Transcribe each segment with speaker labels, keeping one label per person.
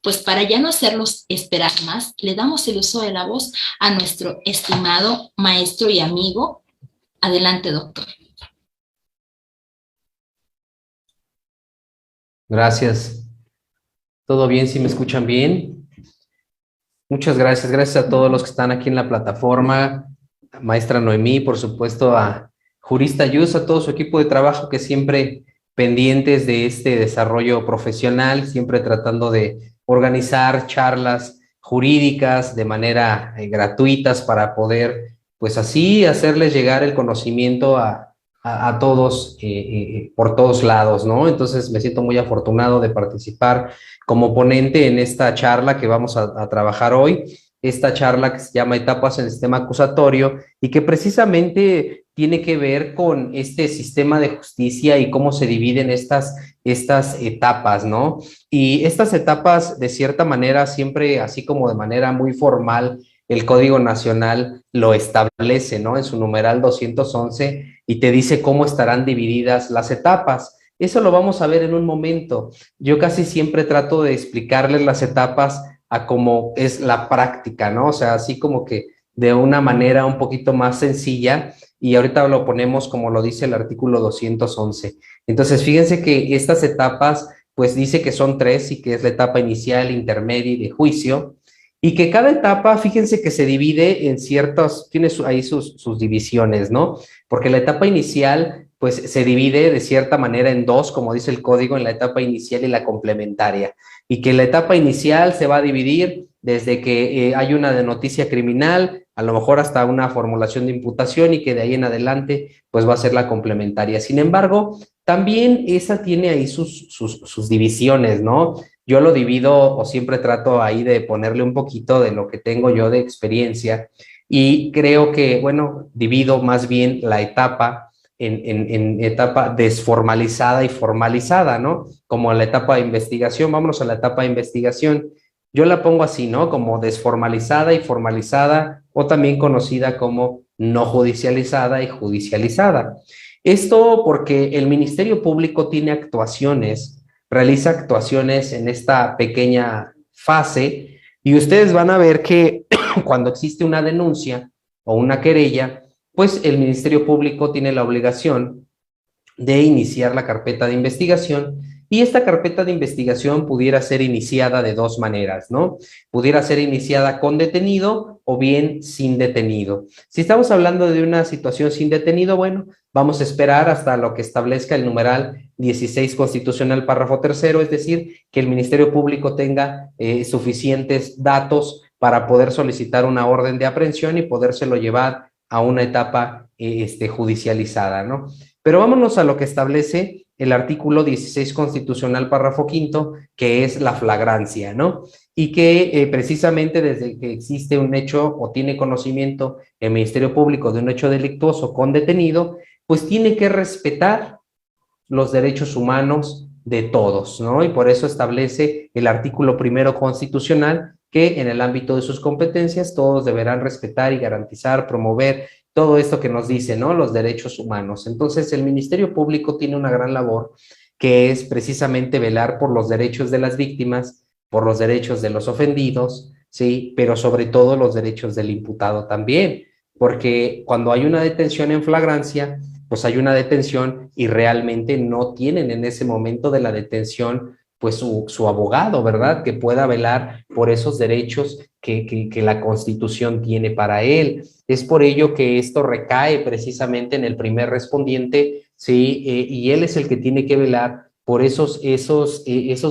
Speaker 1: pues para ya no hacerlos esperar más, le damos el uso de la voz a nuestro estimado maestro y amigo. Adelante, doctor.
Speaker 2: Gracias. ¿Todo bien? ¿Si me escuchan bien? Muchas gracias. Gracias a todos los que están aquí en la plataforma. Maestra Noemí, por supuesto, a Jurista Yus, a todo su equipo de trabajo que siempre pendientes de este desarrollo profesional, siempre tratando de organizar charlas jurídicas de manera gratuitas para poder, pues así, hacerles llegar el conocimiento a todos por todos lados, ¿no? Entonces me siento muy afortunado de participar como ponente en esta charla que vamos a trabajar hoy, esta charla que se llama Etapas en el Sistema Acusatorio y que precisamente tiene que ver con este sistema de justicia y cómo se dividen estas etapas, ¿no? Y estas etapas, de cierta manera, siempre, así como de manera muy formal, el Código Nacional lo establece, ¿no? En su numeral 211 y te dice cómo estarán divididas las etapas. Eso lo vamos a ver en un momento. Yo casi siempre trato de explicarles las etapas a cómo es la práctica, ¿no? O sea, así como que de una manera un poquito más sencilla y ahorita lo ponemos como lo dice el artículo 211. Entonces, fíjense que estas etapas, pues dice que son tres y que es la etapa inicial, intermedia y de juicio y que cada etapa, fíjense que se divide en ciertas, tiene ahí sus divisiones, ¿no? Porque la etapa inicial pues se divide de cierta manera en dos, como dice el código, en la etapa inicial y la complementaria. Y que la etapa inicial se va a dividir desde que hay una de noticia criminal, a lo mejor hasta una formulación de imputación y que de ahí en adelante pues va a ser la complementaria. Sin embargo, también esa tiene ahí sus divisiones, ¿no? Yo lo divido o siempre trato ahí de ponerle un poquito de lo que tengo yo de experiencia y creo que, bueno, divido más bien la etapa en etapa desformalizada y formalizada, ¿no? Como la etapa de investigación, vámonos a la etapa de investigación. Yo la pongo así, ¿no? Como desformalizada y formalizada, o también conocida como no judicializada y judicializada. Esto porque el Ministerio Público tiene actuaciones, realiza actuaciones en esta pequeña fase, y ustedes van a ver que cuando existe una denuncia o una querella, pues el Ministerio Público tiene la obligación de iniciar la carpeta de investigación y esta carpeta de investigación pudiera ser iniciada de dos maneras, ¿no? Pudiera ser iniciada con detenido o bien sin detenido. Si estamos hablando de una situación sin detenido, bueno, vamos a esperar hasta lo que establezca el numeral 16 constitucional, párrafo tercero, es decir, que el Ministerio Público tenga suficientes datos para poder solicitar una orden de aprehensión y podérselo llevar a una etapa judicializada, ¿no? Pero vámonos a lo que establece el artículo 16 constitucional, párrafo quinto, que es la flagrancia, ¿no? Y que precisamente desde que existe un hecho o tiene conocimiento el Ministerio Público de un hecho delictuoso con detenido, pues tiene que respetar los derechos humanos de todos, ¿no? Y por eso establece el artículo primero constitucional que en el ámbito de sus competencias todos deberán respetar y garantizar, promover todo esto que nos dice, ¿no? Los derechos humanos. Entonces, el Ministerio Público tiene una gran labor que es precisamente velar por los derechos de las víctimas, por los derechos de los ofendidos, ¿sí? Pero sobre todo los derechos del imputado también, porque cuando hay una detención en flagrancia, pues hay una detención y realmente no tienen en ese momento de la detención pues su abogado, ¿verdad? Que pueda velar por esos derechos que la Constitución tiene para él. Es por ello que esto recae precisamente en el primer respondiente, ¿sí? Y él es el que tiene que velar por esos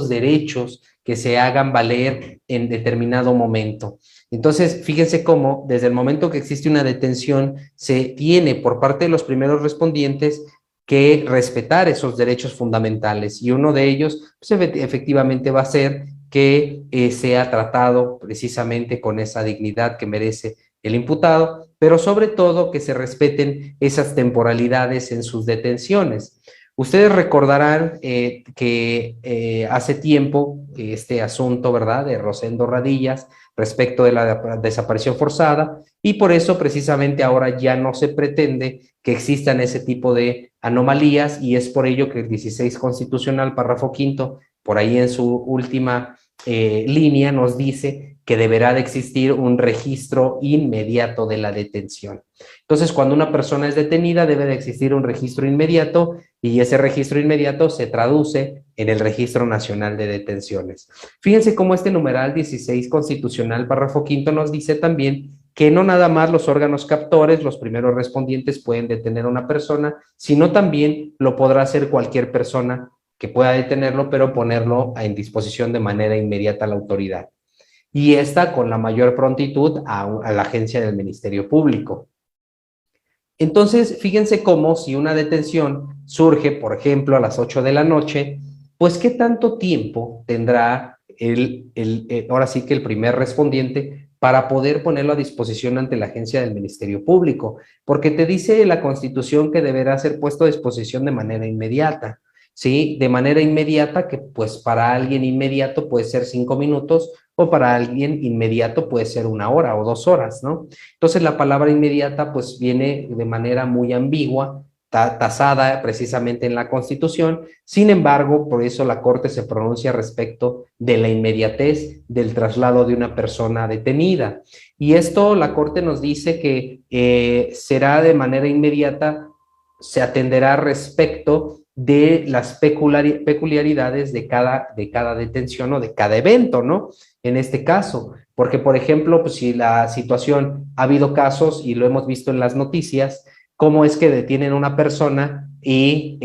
Speaker 2: derechos que se hagan valer en determinado momento. Entonces, fíjense cómo desde el momento que existe una detención, se tiene por parte de los primeros respondientes que respetar esos derechos fundamentales y uno de ellos pues, efectivamente va a ser que sea tratado precisamente con esa dignidad que merece el imputado, pero sobre todo que se respeten esas temporalidades en sus detenciones. Ustedes recordarán que hace tiempo este asunto, ¿verdad?, de Rosendo Radillas respecto de la desaparición forzada y por eso precisamente ahora ya no se pretende que existan ese tipo de anomalías y es por ello que el 16 constitucional, párrafo quinto, por ahí en su última línea nos dice que deberá de existir un registro inmediato de la detención. Entonces, cuando una persona es detenida, debe de existir un registro inmediato y ese registro inmediato se traduce en el Registro Nacional de Detenciones. Fíjense cómo este numeral 16 constitucional, párrafo quinto, nos dice también que no nada más los órganos captores, los primeros respondientes, pueden detener a una persona, sino también lo podrá hacer cualquier persona que pueda detenerlo, pero ponerlo en disposición de manera inmediata a la autoridad. Y esta con la mayor prontitud a la agencia del Ministerio Público. Entonces, fíjense cómo si una detención surge, por ejemplo, a las 8 de la noche, pues qué tanto tiempo tendrá ahora sí que el primer respondiente para poder ponerlo a disposición ante la agencia del Ministerio Público, porque te dice la Constitución que deberá ser puesto a disposición de manera inmediata, ¿sí? De manera inmediata, que pues para alguien inmediato puede ser 5 minutos o para alguien inmediato puede ser 1 hora o 2 horas, ¿no? Entonces la palabra inmediata pues viene de manera muy ambigua, tasada precisamente en la Constitución. Sin embargo, por eso la Corte se pronuncia respecto de la inmediatez del traslado de una persona detenida. Y esto la Corte nos dice que será de manera inmediata, se atenderá respecto de las peculiaridades de cada detención o de cada evento, ¿no? En este caso, porque por ejemplo, pues si la situación, ha habido casos y lo hemos visto en las noticias, cómo es que detienen a una persona y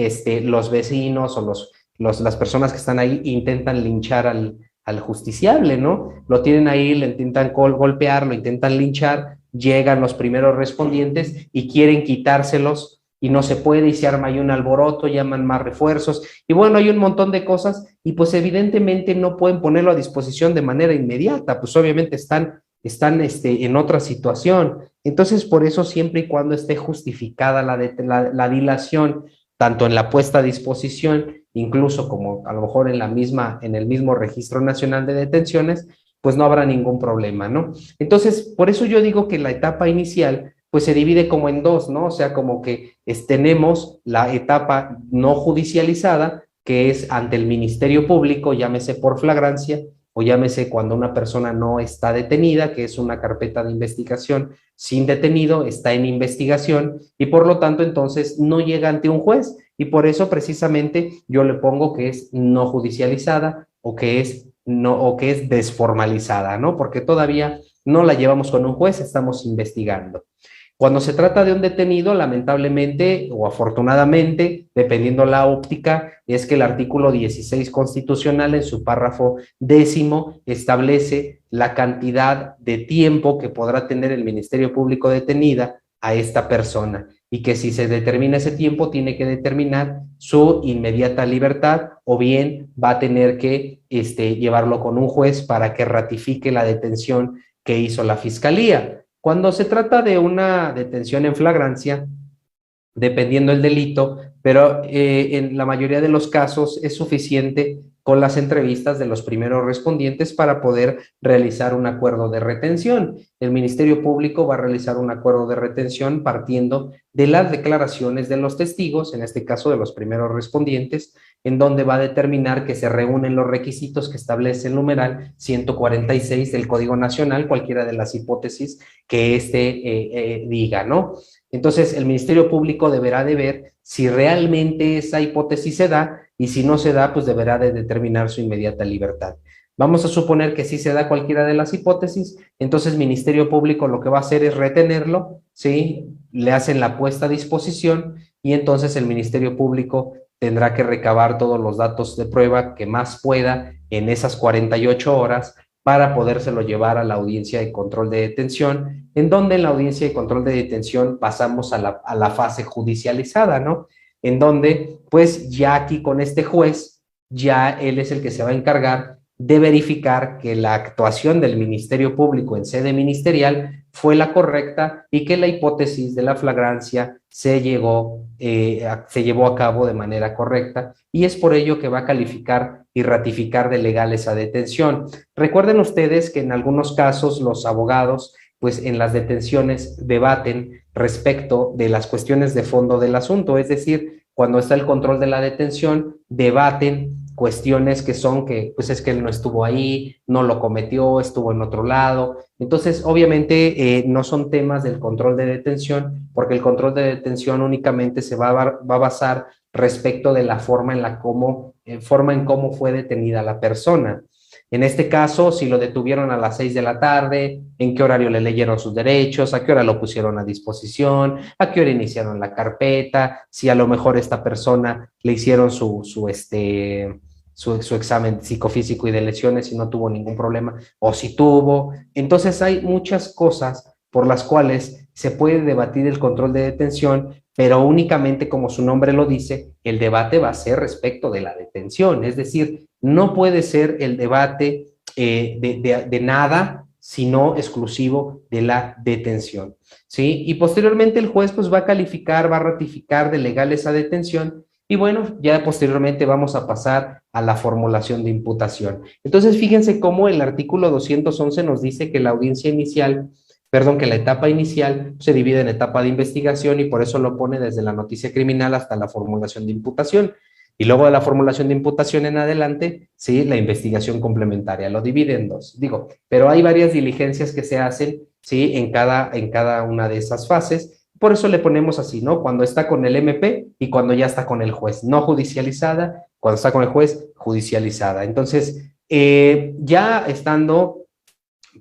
Speaker 2: los vecinos o las personas que están ahí intentan linchar al justiciable, ¿no? Lo tienen ahí, le intentan golpear, lo intentan linchar, llegan los primeros respondientes y quieren quitárselos y no se puede y se arma ahí un alboroto, llaman más refuerzos y bueno, hay un montón de cosas y pues evidentemente no pueden ponerlo a disposición de manera inmediata, pues obviamente están en otra situación. Entonces, por eso siempre y cuando esté justificada la dilación, tanto en la puesta a disposición, incluso como a lo mejor en el mismo Registro Nacional de Detenciones, pues no habrá ningún problema, ¿no? Entonces, por eso yo digo que la etapa inicial pues se divide como en dos, ¿no? O sea, como que tenemos la etapa no judicializada, que es ante el Ministerio Público, llámese por flagrancia, o llámese cuando una persona no está detenida, que es una carpeta de investigación sin detenido, está en investigación, y por lo tanto, entonces, no llega ante un juez, y por eso precisamente yo le pongo que es no judicializada, o que es desformalizada, ¿no? Porque todavía no la llevamos con un juez, estamos investigando. Cuando se trata de un detenido, lamentablemente o afortunadamente, dependiendo la óptica, es que el artículo 16 constitucional en su párrafo 10º establece la cantidad de tiempo que podrá tener el Ministerio Público detenida a esta persona y que si se determina ese tiempo tiene que determinar su inmediata libertad o bien va a tener que llevarlo con un juez para que ratifique la detención que hizo la Fiscalía. Cuando se trata de una detención en flagrancia, dependiendo el delito, pero en la mayoría de los casos es suficiente con las entrevistas de los primeros respondientes para poder realizar un acuerdo de retención. El Ministerio Público va a realizar un acuerdo de retención partiendo de las declaraciones de los testigos, en este caso de los primeros respondientes, en donde va a determinar que se reúnen los requisitos que establece el numeral 146 del Código Nacional, cualquiera de las hipótesis que diga, ¿no? Entonces, el Ministerio Público deberá de ver si realmente esa hipótesis se da y si no se da, pues deberá de determinar su inmediata libertad. Vamos a suponer que sí se da cualquiera de las hipótesis, entonces el Ministerio Público lo que va a hacer es retenerlo, ¿sí? Le hacen la puesta a disposición y entonces el Ministerio Público tendrá que recabar todos los datos de prueba que más pueda en esas 48 horas para podérselo llevar a la audiencia de control de detención, en donde en la audiencia de control de detención pasamos a la fase judicializada, ¿no? En donde, pues ya aquí con este juez, ya él es el que se va a encargar de verificar que la actuación del Ministerio Público en sede ministerial fue la correcta y que la hipótesis de la flagrancia se llevó a cabo de manera correcta y es por ello que va a calificar y ratificar de legal esa detención. Recuerden ustedes que en algunos casos los abogados pues en las detenciones debaten respecto de las cuestiones de fondo del asunto, es decir, cuando está el control de la detención, debaten cuestiones que son que, pues es que él no estuvo ahí, no lo cometió, estuvo en otro lado. Entonces, obviamente, no son temas del control de detención, porque el control de detención únicamente se va a basar respecto de la forma en cómo fue detenida la persona. En este caso, si lo detuvieron a las 6 de la tarde, en qué horario le leyeron sus derechos, a qué hora lo pusieron a disposición, a qué hora iniciaron la carpeta, si a lo mejor esta persona le hicieron su examen psicofísico y de lesiones y no tuvo ningún problema, o si tuvo. Entonces hay muchas cosas por las cuales se puede debatir el control de detención, pero únicamente, como su nombre lo dice, el debate va a ser respecto de la detención, es decir, no puede ser el debate de nada, sino exclusivo de la detención, ¿sí? Y posteriormente el juez pues va a calificar, va a ratificar de legal esa detención y bueno, ya posteriormente vamos a pasar a la formulación de imputación. Entonces, fíjense cómo el artículo 211 nos dice que la audiencia inicial, perdón, que la etapa inicial se divide en etapa de investigación y por eso lo pone desde la noticia criminal hasta la formulación de imputación. Y luego de la formulación de imputación en adelante, sí, la investigación complementaria, lo divide en dos. Digo, pero hay varias diligencias que se hacen, sí, en cada una de esas fases. Por eso le ponemos así, ¿no? Cuando está con el MP y cuando ya está con el juez, no judicializada, cuando está con el juez, judicializada. Entonces, ya estando,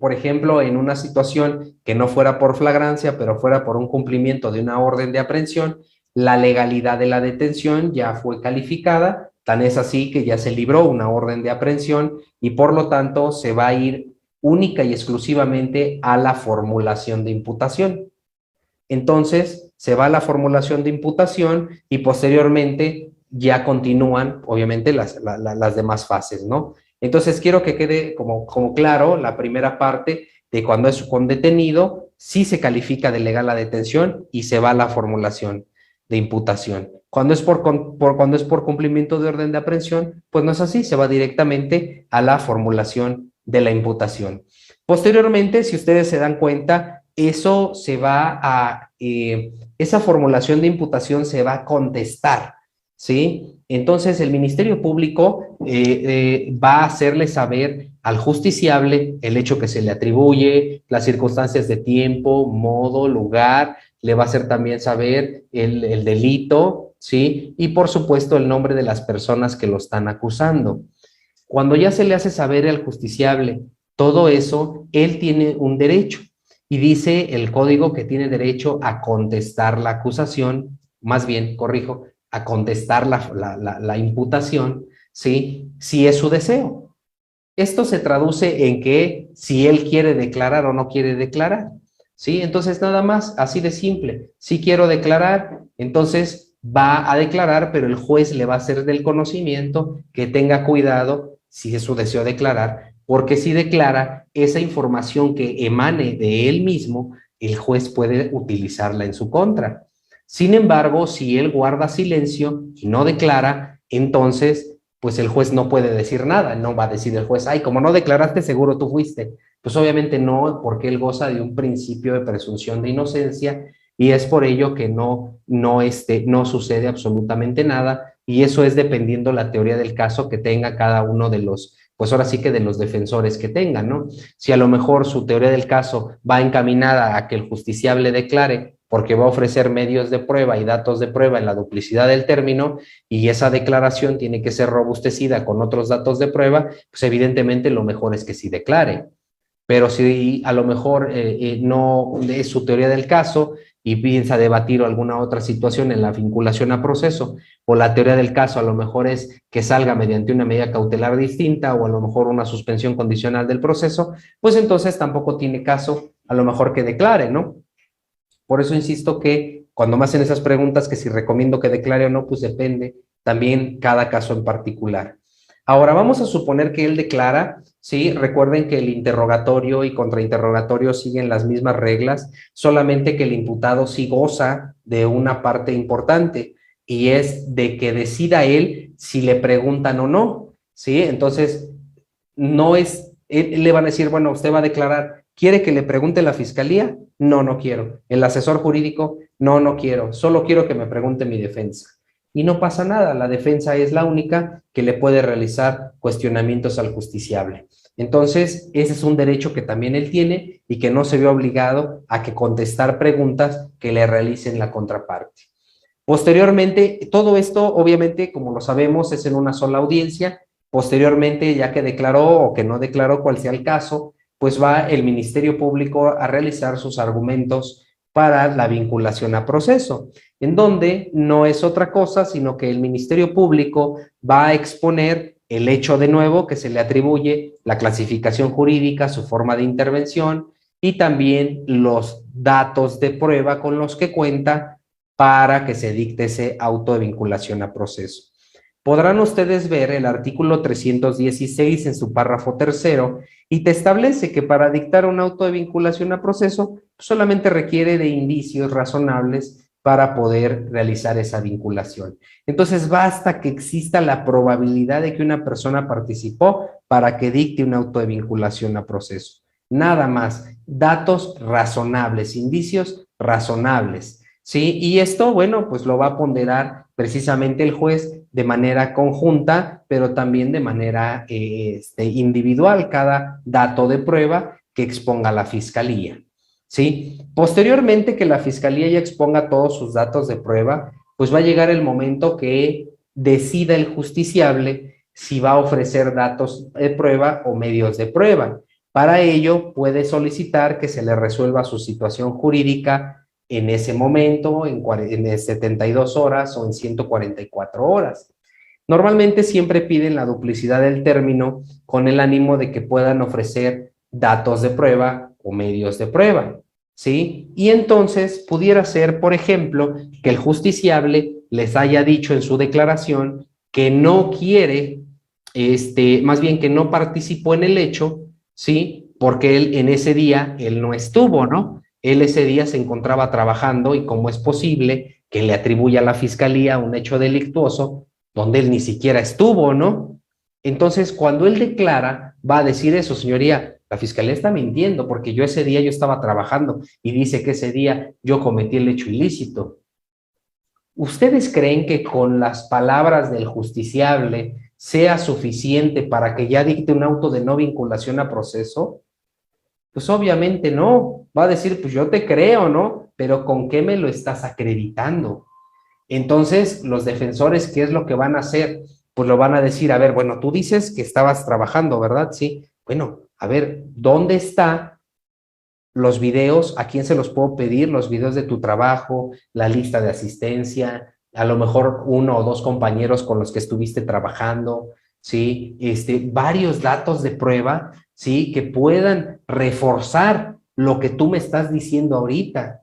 Speaker 2: por ejemplo, en una situación que no fuera por flagrancia, pero fuera por un cumplimiento de una orden de aprehensión, la legalidad de la detención ya fue calificada, tan es así que ya se libró una orden de aprehensión y por lo tanto se va a ir única y exclusivamente a la formulación de imputación. Entonces, se va a la formulación de imputación y posteriormente ya continúan, obviamente, las demás fases, ¿no? Entonces, quiero que quede como claro la primera parte de cuando es con detenido, sí se califica de legal la detención y se va a la formulación de imputación. Cuando es cuando es por cumplimiento de orden de aprehensión, pues no es así, se va directamente a la formulación de la imputación. Posteriormente, si ustedes se dan cuenta, eso se va a, esa formulación de imputación se va a contestar, ¿sí? Entonces, el Ministerio Público va a hacerle saber al justiciable el hecho que se le atribuye, las circunstancias de tiempo, modo, lugar, le va a hacer también saber el delito, ¿sí? Y por supuesto el nombre de las personas que lo están acusando. Cuando ya se le hace saber al justiciable todo eso, él tiene un derecho y dice el código que tiene derecho a contestar la acusación, más bien, corrijo, a contestar la imputación, ¿sí? Si es su deseo. Esto se traduce en que si él quiere declarar o no quiere declarar, ¿sí? Entonces, nada más, así de simple. Si quiero declarar, entonces va a declarar, pero el juez le va a hacer del conocimiento que tenga cuidado si es su deseo declarar, porque si declara esa información que emane de él mismo, el juez puede utilizarla en su contra. Sin embargo, si él guarda silencio y no declara, entonces pues el juez no puede decir nada, no va a decir el juez, ay, como no declaraste, seguro tú fuiste. Pues obviamente no, porque él goza de un principio de presunción de inocencia y es por ello que no sucede absolutamente nada y eso es dependiendo la teoría del caso que tenga cada uno de los, pues ahora sí que de los defensores que tengan, ¿no? Si a lo mejor su teoría del caso va encaminada a que el justiciable declare porque va a ofrecer medios de prueba y datos de prueba en la duplicidad del término y esa declaración tiene que ser robustecida con otros datos de prueba, pues evidentemente lo mejor es que sí declare. Pero si a lo mejor no es su teoría del caso y piensa debatir alguna otra situación en la vinculación a proceso, o la teoría del caso a lo mejor es que salga mediante una medida cautelar distinta o a lo mejor una suspensión condicional del proceso, pues entonces tampoco tiene caso a lo mejor que declare, ¿no? Por eso insisto que cuando me hacen esas preguntas, que si recomiendo que declare o no, pues depende también cada caso en particular. Ahora vamos a suponer que él declara, sí, recuerden que el interrogatorio y contrainterrogatorio siguen las mismas reglas, solamente que el imputado sí goza de una parte importante y es de que decida él si le preguntan o no, sí, entonces no es, él le van a decir, bueno, usted va a declarar, ¿quiere que le pregunte la fiscalía? No, no quiero. El asesor jurídico, no, no quiero. Solo quiero que me pregunte mi defensa. y no pasa nada, la defensa es la única que le puede realizar cuestionamientos al justiciable. Entonces, ese es un derecho que también él tiene y que no se ve obligado a que contestar preguntas que le realicen la contraparte. Posteriormente, todo esto, obviamente, como lo sabemos, es en una sola audiencia. Posteriormente, ya que declaró o que no declaró, cual sea el caso, pues va el Ministerio Público a realizar sus argumentos para la vinculación a proceso, en donde no es otra cosa, sino que el Ministerio Público va a exponer el hecho de nuevo que se le atribuye, la clasificación jurídica, su forma de intervención y también los datos de prueba con los que cuenta para que se dicte ese auto de vinculación a proceso. Podrán ustedes ver el artículo 316 en su párrafo tercero y te establece que para dictar un auto de vinculación a proceso solamente requiere de indicios razonables para poder realizar esa vinculación. Entonces basta que exista la probabilidad de que una persona participó para que dicte un auto de vinculación a proceso. Nada más, datos razonables, indicios razonables. ¿Sí? Y esto, bueno, pues lo va a ponderar precisamente el juez de manera conjunta, pero también de manera individual, cada dato de prueba que exponga la fiscalía. ¿Sí? Posteriormente que la fiscalía ya exponga todos sus datos de prueba, pues va a llegar el momento que decida el justiciable si va a ofrecer datos de prueba o medios de prueba. Para ello, puede solicitar que se le resuelva su situación jurídica en ese momento, en 72 horas o en 144 horas. Normalmente siempre piden la duplicidad del término con el ánimo de que puedan ofrecer datos de prueba o medios de prueba, ¿sí? Y entonces pudiera ser, por ejemplo, que el justiciable les haya dicho en su declaración que no quiere, más bien que no participó en el hecho, ¿sí? Porque él en ese día, él no estuvo, ¿no? Él ese día se encontraba trabajando y cómo es posible que le atribuya a la fiscalía un hecho delictuoso donde él ni siquiera estuvo, ¿no? Entonces, cuando él declara, va a decir eso, señoría, la fiscalía está mintiendo porque yo ese día yo estaba trabajando y dice que ese día yo cometí el hecho ilícito. ¿Ustedes creen que con las palabras del justiciable sea suficiente para que ya dicte un auto de no vinculación a proceso? Pues obviamente no, va a decir, pues yo te creo, ¿no? Pero ¿con qué me lo estás acreditando? Entonces, los defensores, ¿qué es lo que van a hacer? Pues lo van a decir, a ver, bueno, tú dices que estabas trabajando, ¿verdad? Sí. Bueno, a ver, ¿dónde están los videos? ¿A quién se los puedo pedir? Los videos de tu trabajo, la lista de asistencia, a lo mejor uno o dos compañeros con los que estuviste trabajando, ¿sí? Varios datos de prueba, ¿sí? Que puedan reforzar lo que tú me estás diciendo ahorita.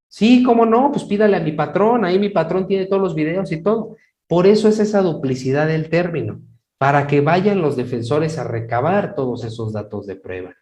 Speaker 2: Sí, cómo no, pues pídale a mi patrón, ahí mi patrón tiene todos los videos y todo. Por eso es esa duplicidad del término, para que vayan los defensores a recabar todos esos datos de prueba.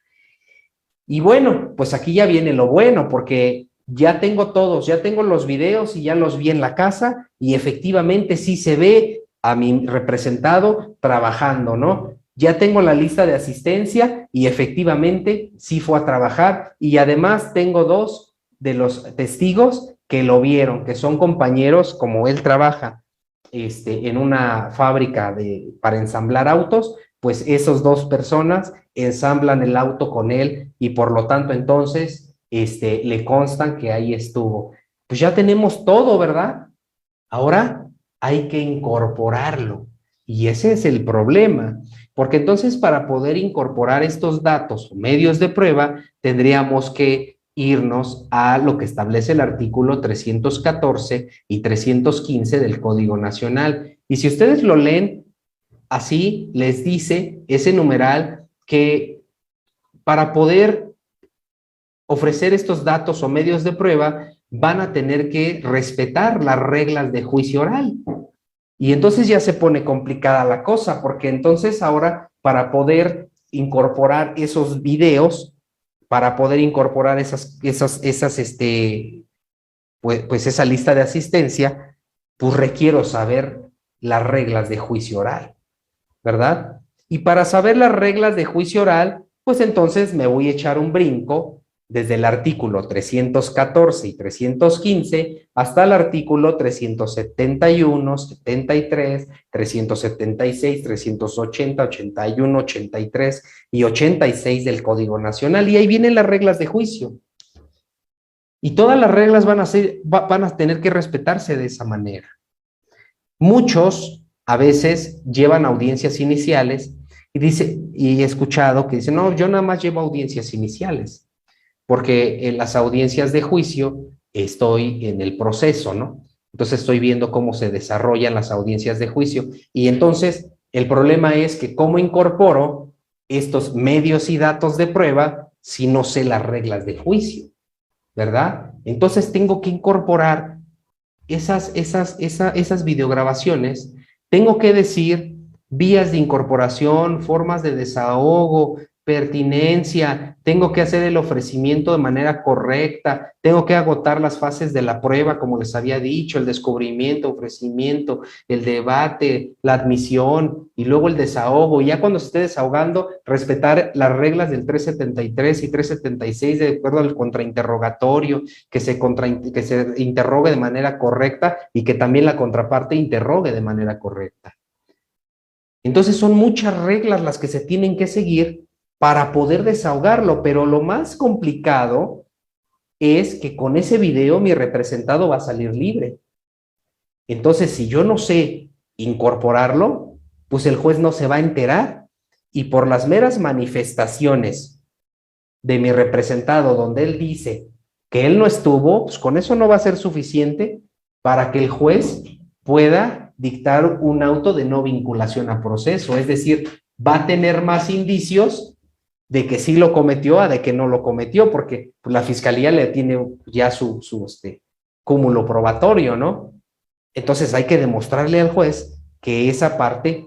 Speaker 2: Y bueno, pues aquí ya viene lo bueno, porque ya tengo todos, ya tengo los videos y ya los vi en la casa y efectivamente sí se ve a mi representado trabajando, ¿no? Ya tengo la lista de asistencia y efectivamente sí fue a trabajar y además tengo dos de los testigos que lo vieron, que son compañeros, como él trabaja en una fábrica para ensamblar autos, pues esas dos personas ensamblan el auto con él y por lo tanto entonces le constan que ahí estuvo. Pues ya tenemos todo, ¿verdad? Ahora hay que incorporarlo y ese es el problema, porque entonces para poder incorporar estos datos o medios de prueba tendríamos que irnos a lo que establece el artículo 314 y 315 del Código Nacional. Y si ustedes lo leen, así les dice ese numeral que para poder ofrecer estos datos o medios de prueba van a tener que respetar las reglas de juicio oral. Y entonces ya se pone complicada la cosa, porque entonces ahora para poder incorporar esos videos, para poder incorporar pues esa lista de asistencia, pues requiero saber las reglas de juicio oral, ¿verdad? Y para saber las reglas de juicio oral, pues entonces me voy a echar un brinco desde el artículo 314 y 315 hasta el artículo 371, 73, 376, 380, 81, 83 y 86 del Código Nacional. Y ahí vienen las reglas de juicio. Y todas las reglas van a tener que respetarse de esa manera. Muchos a veces llevan audiencias iniciales y he escuchado que dicen, no, yo nada más llevo audiencias iniciales, porque en las audiencias de juicio estoy en el proceso, ¿no? Entonces estoy viendo cómo se desarrollan las audiencias de juicio. Y entonces el problema es que cómo incorporo estos medios y datos de prueba si no sé las reglas de juicio, ¿verdad? Entonces tengo que incorporar esas videograbaciones, tengo que decir vías de incorporación, formas de desahogo, pertinencia, tengo que hacer el ofrecimiento de manera correcta, tengo que agotar las fases de la prueba, como les había dicho, el descubrimiento, ofrecimiento, el debate, la admisión y luego el desahogo. Y ya cuando se esté desahogando, respetar las reglas del 373 y 376 de acuerdo al contrainterrogatorio, que se interrogue de manera correcta y que también la contraparte interrogue de manera correcta. Entonces son muchas reglas las que se tienen que seguir para poder desahogarlo, pero lo más complicado es que con ese video mi representado va a salir libre. Entonces, si yo no sé incorporarlo, pues el juez no se va a enterar y por las meras manifestaciones de mi representado donde él dice que él no estuvo, pues con eso no va a ser suficiente para que el juez pueda dictar un auto de no vinculación a proceso, es decir, va a tener más indicios de que sí lo cometió a de que no lo cometió, porque pues, la fiscalía le tiene ya su cúmulo probatorio, ¿no? Entonces hay que demostrarle al juez que esa parte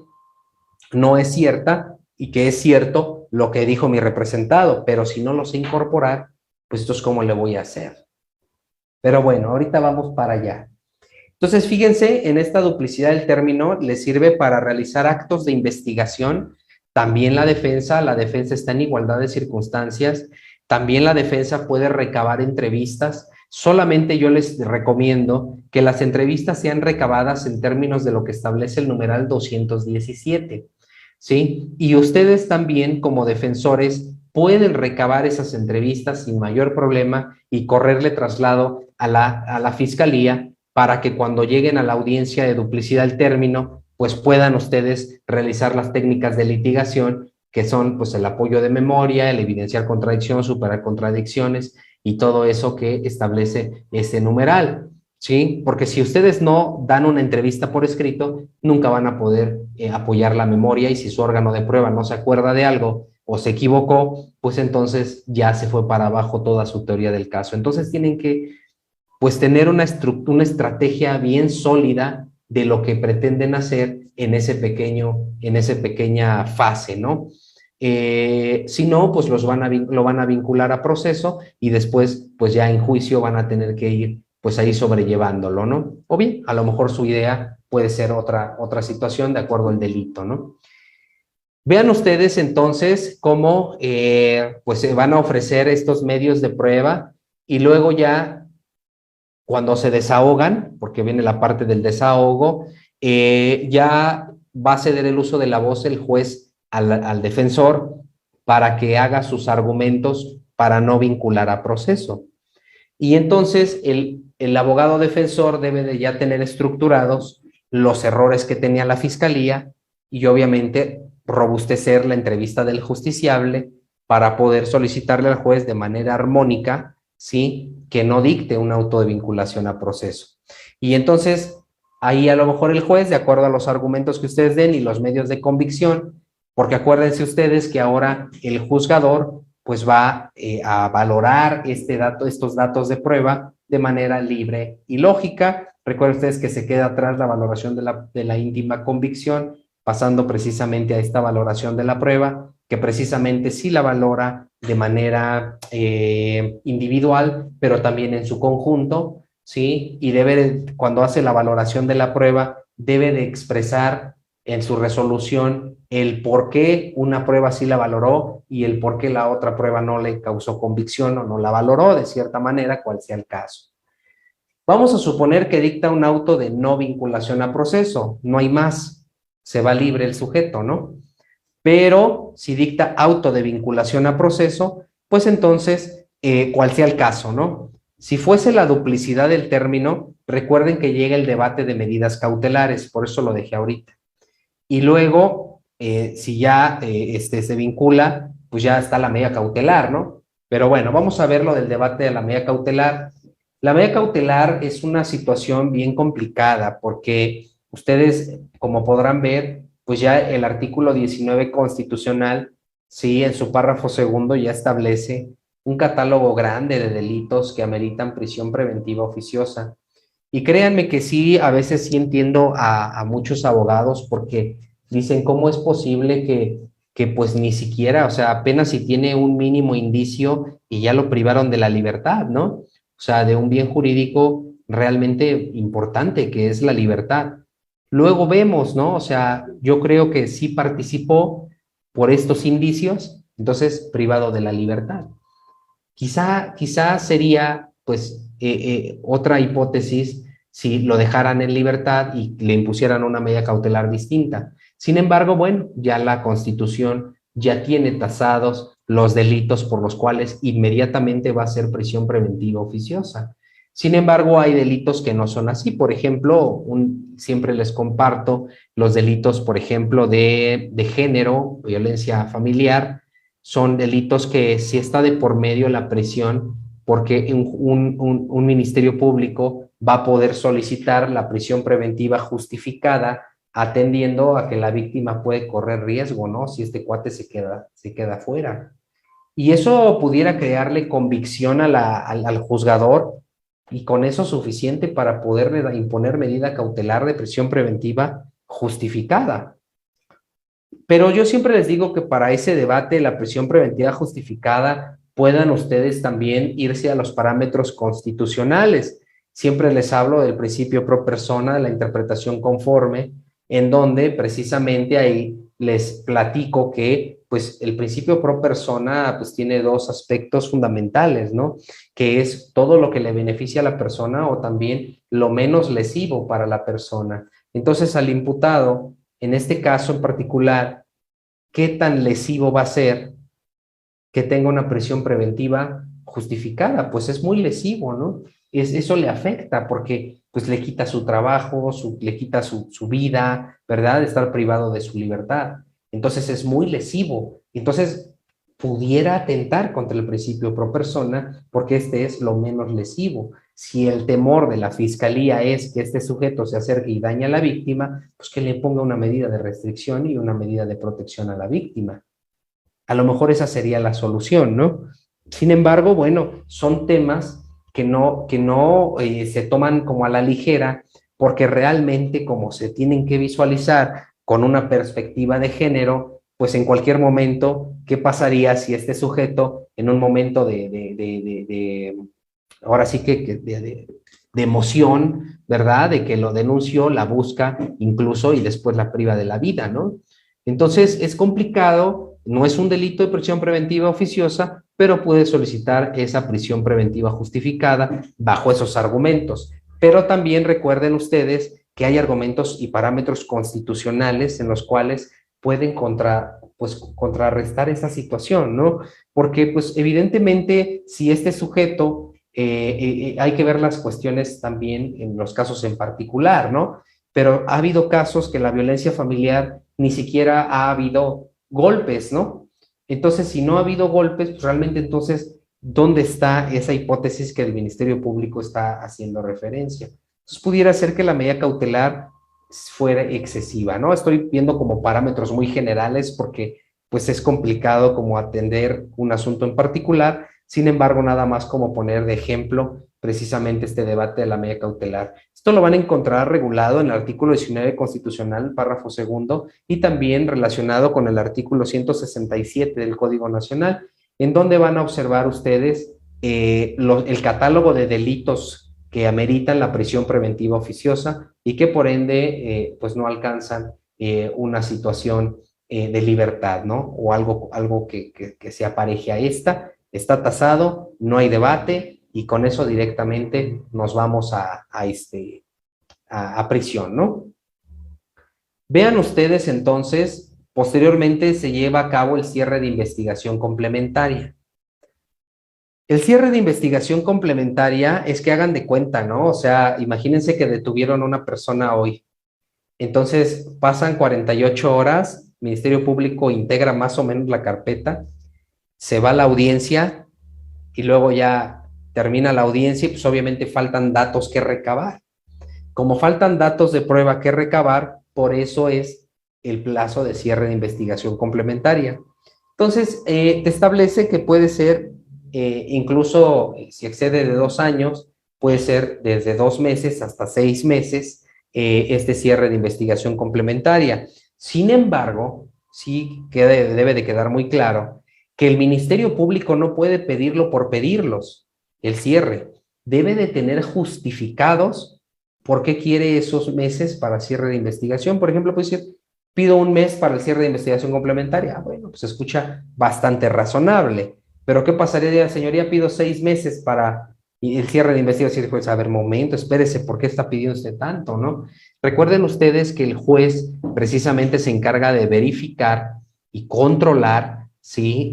Speaker 2: no es cierta y que es cierto lo que dijo mi representado, pero si no lo sé incorporar, pues esto es cómo le voy a hacer. Pero bueno, ahorita vamos para allá. Entonces, fíjense, en esta duplicidad del término le sirve para realizar actos de investigación. También la defensa está en igualdad de circunstancias. También la defensa puede recabar entrevistas. Solamente yo les recomiendo que las entrevistas sean recabadas en términos de lo que establece el numeral 217, ¿sí? Y ustedes también, como defensores, pueden recabar esas entrevistas sin mayor problema y correrle traslado a la fiscalía para que cuando lleguen a la audiencia de duplicidad del término, pues puedan ustedes realizar las técnicas de litigación, que son pues el apoyo de memoria, el evidenciar contradicción, superar contradicciones y todo eso que establece ese numeral, ¿sí? Porque si ustedes no dan una entrevista por escrito, nunca van a poder apoyar la memoria y si su órgano de prueba no se acuerda de algo o se equivocó, pues entonces ya se fue para abajo toda su teoría del caso. Entonces tienen que pues tener una estrategia bien sólida de lo que pretenden hacer en esa pequeña fase, ¿no? Si no, pues lo van a vincular a proceso y después, pues ya en juicio van a tener que ir, pues ahí sobrellevándolo, ¿no? O bien, a lo mejor su idea puede ser otra situación de acuerdo al delito, ¿no? Vean ustedes entonces cómo, pues se van a ofrecer estos medios de prueba y luego ya cuando se desahogan, porque viene la parte del desahogo, ya va a ceder el uso de la voz el juez al defensor para que haga sus argumentos para no vincular a proceso. Y entonces el abogado defensor debe de ya tener estructurados los errores que tenía la fiscalía y obviamente robustecer la entrevista del justiciable para poder solicitarle al juez de manera armónica, ¿sí?, que no dicte un auto de vinculación a proceso. Y entonces, ahí a lo mejor el juez, de acuerdo a los argumentos que ustedes den y los medios de convicción, porque acuérdense ustedes que ahora el juzgador pues va a valorar estos datos de prueba de manera libre y lógica. Recuerden ustedes que se queda atrás la valoración de la íntima convicción, pasando precisamente a esta valoración de la prueba, que precisamente sí la valora de manera individual, pero también en su conjunto, ¿sí? Y cuando hace la valoración de la prueba, debe de expresar en su resolución el por qué una prueba sí la valoró y el por qué la otra prueba no le causó convicción o no la valoró de cierta manera, cual sea el caso. Vamos a suponer que dicta un auto de no vinculación a proceso, no hay más, se va libre el sujeto, ¿no? Pero si dicta auto de vinculación a proceso, pues entonces, cual sea el caso, ¿no? Si fuese la duplicidad del término, recuerden que llega el debate de medidas cautelares, por eso lo dejé ahorita. Y luego, si ya se vincula, pues ya está la medida cautelar, ¿no? Pero bueno, vamos a ver lo del debate de la medida cautelar. La medida cautelar es una situación bien complicada porque ustedes, como podrán ver, pues ya el artículo 19 constitucional, sí, en su párrafo segundo ya establece un catálogo grande de delitos que ameritan prisión preventiva oficiosa. Y créanme que sí, a veces sí entiendo a muchos abogados porque dicen, ¿cómo es posible que pues ni siquiera, o sea, apenas si tiene un mínimo indicio y ya lo privaron de la libertad, ¿no? O sea, de un bien jurídico realmente importante que es la libertad. Luego vemos, ¿no? O sea, yo creo que sí participó por estos indicios, entonces privado de la libertad. Quizá sería, pues, otra hipótesis si lo dejaran en libertad y le impusieran una medida cautelar distinta. Sin embargo, bueno, ya la Constitución ya tiene tasados los delitos por los cuales inmediatamente va a ser prisión preventiva oficiosa. Sin embargo, hay delitos que no son así. Por ejemplo, siempre les comparto los delitos, por ejemplo, de género, violencia familiar, son delitos que si está de por medio la prisión, porque un ministerio público va a poder solicitar la prisión preventiva justificada atendiendo a que la víctima puede correr riesgo, ¿no? Si este cuate se queda fuera. Y eso pudiera crearle convicción al juzgador y con eso suficiente para poder imponer medida cautelar de prisión preventiva justificada. Pero yo siempre les digo que para ese debate, la prisión preventiva justificada, puedan ustedes también irse a los parámetros constitucionales. Siempre les hablo del principio pro persona, de la interpretación conforme, en donde precisamente ahí les platico que pues el principio pro persona pues tiene dos aspectos fundamentales, ¿no? Que es todo lo que le beneficia a la persona o también lo menos lesivo para la persona. Entonces al imputado, en este caso en particular, ¿qué tan lesivo va a ser que tenga una prisión preventiva justificada? Pues es muy lesivo, ¿no? Eso le afecta porque pues le quita su trabajo, le quita su vida, ¿verdad? Estar privado de su libertad. Entonces es muy lesivo. Entonces pudiera atentar contra el principio pro persona porque este es lo menos lesivo. Si el temor de la fiscalía es que este sujeto se acerque y dañe a la víctima, pues que le ponga una medida de restricción y una medida de protección a la víctima. A lo mejor esa sería la solución, ¿no? Sin embargo, bueno, son temas que no se toman como a la ligera porque realmente como se tienen que visualizar con una perspectiva de género, pues en cualquier momento, ¿qué pasaría si este sujeto en un momento ahora sí que de emoción, ¿verdad? De que lo denunció, la busca incluso y después la priva de la vida, ¿no? Entonces es complicado, no es un delito de prisión preventiva oficiosa, pero puede solicitar esa prisión preventiva justificada bajo esos argumentos. Pero también recuerden ustedes que hay argumentos y parámetros constitucionales en los cuales pueden contrarrestar esa situación, ¿no? Porque pues evidentemente si este sujeto, hay que ver las cuestiones también en los casos en particular, ¿no? Pero ha habido casos que la violencia familiar ni siquiera ha habido golpes, ¿no? Entonces, si no ha habido golpes, pues realmente entonces, ¿dónde está esa hipótesis que el Ministerio Público está haciendo referencia? Entonces, pudiera ser que la medida cautelar fuera excesiva, ¿no? Estoy viendo como parámetros muy generales porque pues es complicado como atender un asunto en particular, sin embargo, nada más como poner de ejemplo precisamente este debate de la medida cautelar. Esto lo van a encontrar regulado en el artículo 19 constitucional, párrafo segundo, y también relacionado con el artículo 167 del Código Nacional, en donde van a observar ustedes el catálogo de delitos que ameritan la prisión preventiva oficiosa y que por ende pues no alcanzan una situación de libertad, ¿no? O algo que se apareje a esta. Está tasado, no hay debate, y con eso directamente nos vamos a prisión, ¿no? Vean ustedes entonces, posteriormente se lleva a cabo el cierre de investigación complementaria. El cierre de investigación complementaria es que hagan de cuenta, ¿no? O sea, imagínense que detuvieron a una persona hoy. Entonces pasan 48 horas, Ministerio Público integra más o menos la carpeta, se va a la audiencia y luego ya termina la audiencia y pues obviamente faltan datos que recabar. Como faltan datos de prueba que recabar, por eso es el plazo de cierre de investigación complementaria. Entonces, te establece que puede ser, incluso si excede de 2 años, puede ser desde 2 meses hasta 6 meses este cierre de investigación complementaria. Sin embargo, sí debe de quedar muy claro que el Ministerio Público no puede pedirlo por pedirlos, el cierre. Debe de tener justificados por qué quiere esos meses para cierre de investigación. Por ejemplo, puede decir, pido un mes para el cierre de investigación complementaria. Bueno, pues se escucha bastante razonable. Pero ¿qué pasaría, señoría? Pido 6 meses para el cierre de investigación. Pues, a ver, momento, espérese, ¿por qué está pidiendo usted tanto, no? Recuerden ustedes que el juez precisamente se encarga de verificar y controlar, ¿sí?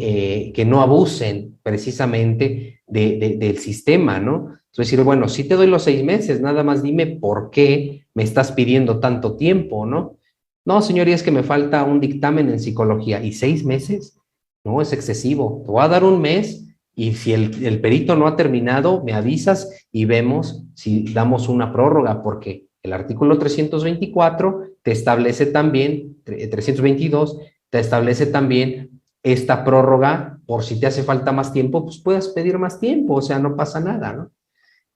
Speaker 2: Que no abusen precisamente del sistema, ¿no? Entonces decir, bueno, sí te doy los 6 meses, nada más dime por qué me estás pidiendo tanto tiempo, ¿no? No, señoría, es que me falta un dictamen en psicología. ¿Y 6 meses? No, es excesivo. Te voy a dar un mes y si el perito no ha terminado, me avisas y vemos si damos una prórroga, porque el artículo 324 te establece también, 322, te establece también esta prórroga por si te hace falta más tiempo, pues puedes pedir más tiempo, o sea, no pasa nada, ¿no?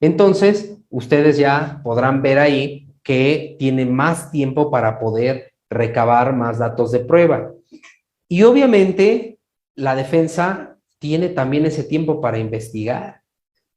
Speaker 2: Entonces, ustedes ya podrán ver ahí que tienen más tiempo para poder recabar más datos de prueba. Y obviamente, la defensa tiene también ese tiempo para investigar.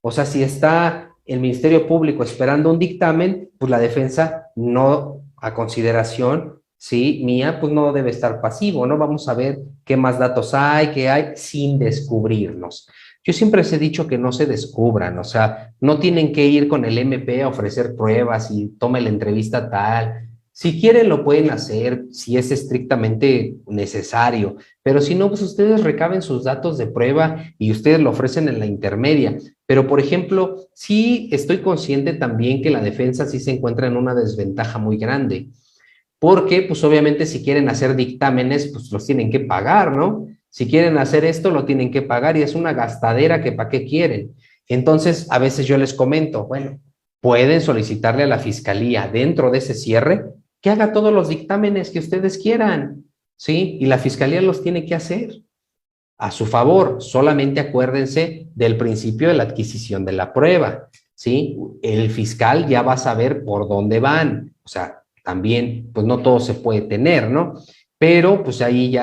Speaker 2: O sea, si está el Ministerio Público esperando un dictamen, pues la defensa no, a consideración, sí, mía, pues no debe estar pasivo, ¿no? Vamos a ver qué más datos hay, qué hay, sin descubrirnos. Yo siempre les he dicho que no se descubran, o sea, no tienen que ir con el MP a ofrecer pruebas y tome la entrevista tal. Si quieren lo pueden hacer, si es estrictamente necesario, pero si no, pues ustedes recaben sus datos de prueba y ustedes lo ofrecen en la intermedia. Pero, por ejemplo, sí estoy consciente también que la defensa sí se encuentra en una desventaja muy grande, porque, pues obviamente, si quieren hacer dictámenes, pues los tienen que pagar, ¿no? Si quieren hacer esto, lo tienen que pagar y es una gastadera que para qué quieren. Entonces, a veces yo les comento, bueno, pueden solicitarle a la fiscalía dentro de ese cierre que haga todos los dictámenes que ustedes quieran, ¿sí? Y la fiscalía los tiene que hacer a su favor. Solamente acuérdense del principio de la adquisición de la prueba, ¿sí? El fiscal ya va a saber por dónde van, o sea, también, pues no todo se puede tener, ¿no? Pero pues ahí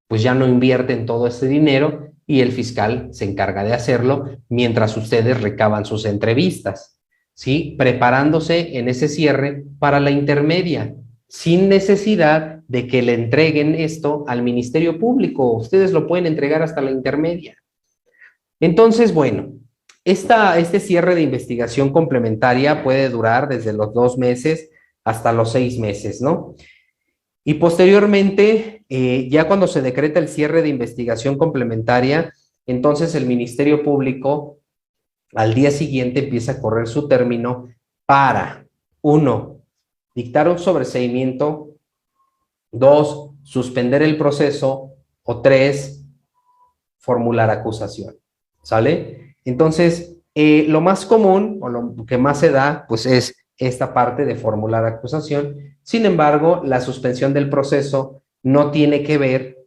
Speaker 2: pues ya no invierten todo ese dinero y el fiscal se encarga de hacerlo mientras ustedes recaban sus entrevistas, ¿sí? Preparándose en ese cierre para la intermedia, sin necesidad de que le entreguen esto al Ministerio Público. Ustedes lo pueden entregar hasta la intermedia. Entonces, bueno, este cierre de investigación complementaria puede durar desde los 2 meses hasta los 6 meses, ¿no? Y posteriormente, ya cuando se decreta el cierre de investigación complementaria, entonces el Ministerio Público al día siguiente empieza a correr su término para, 1, dictar un sobreseimiento, 2, suspender el proceso, o 3, formular acusación, ¿sale? Entonces, lo más común o lo que más se da, pues es esta parte de formular acusación. Sin embargo, la suspensión del proceso no tiene que ver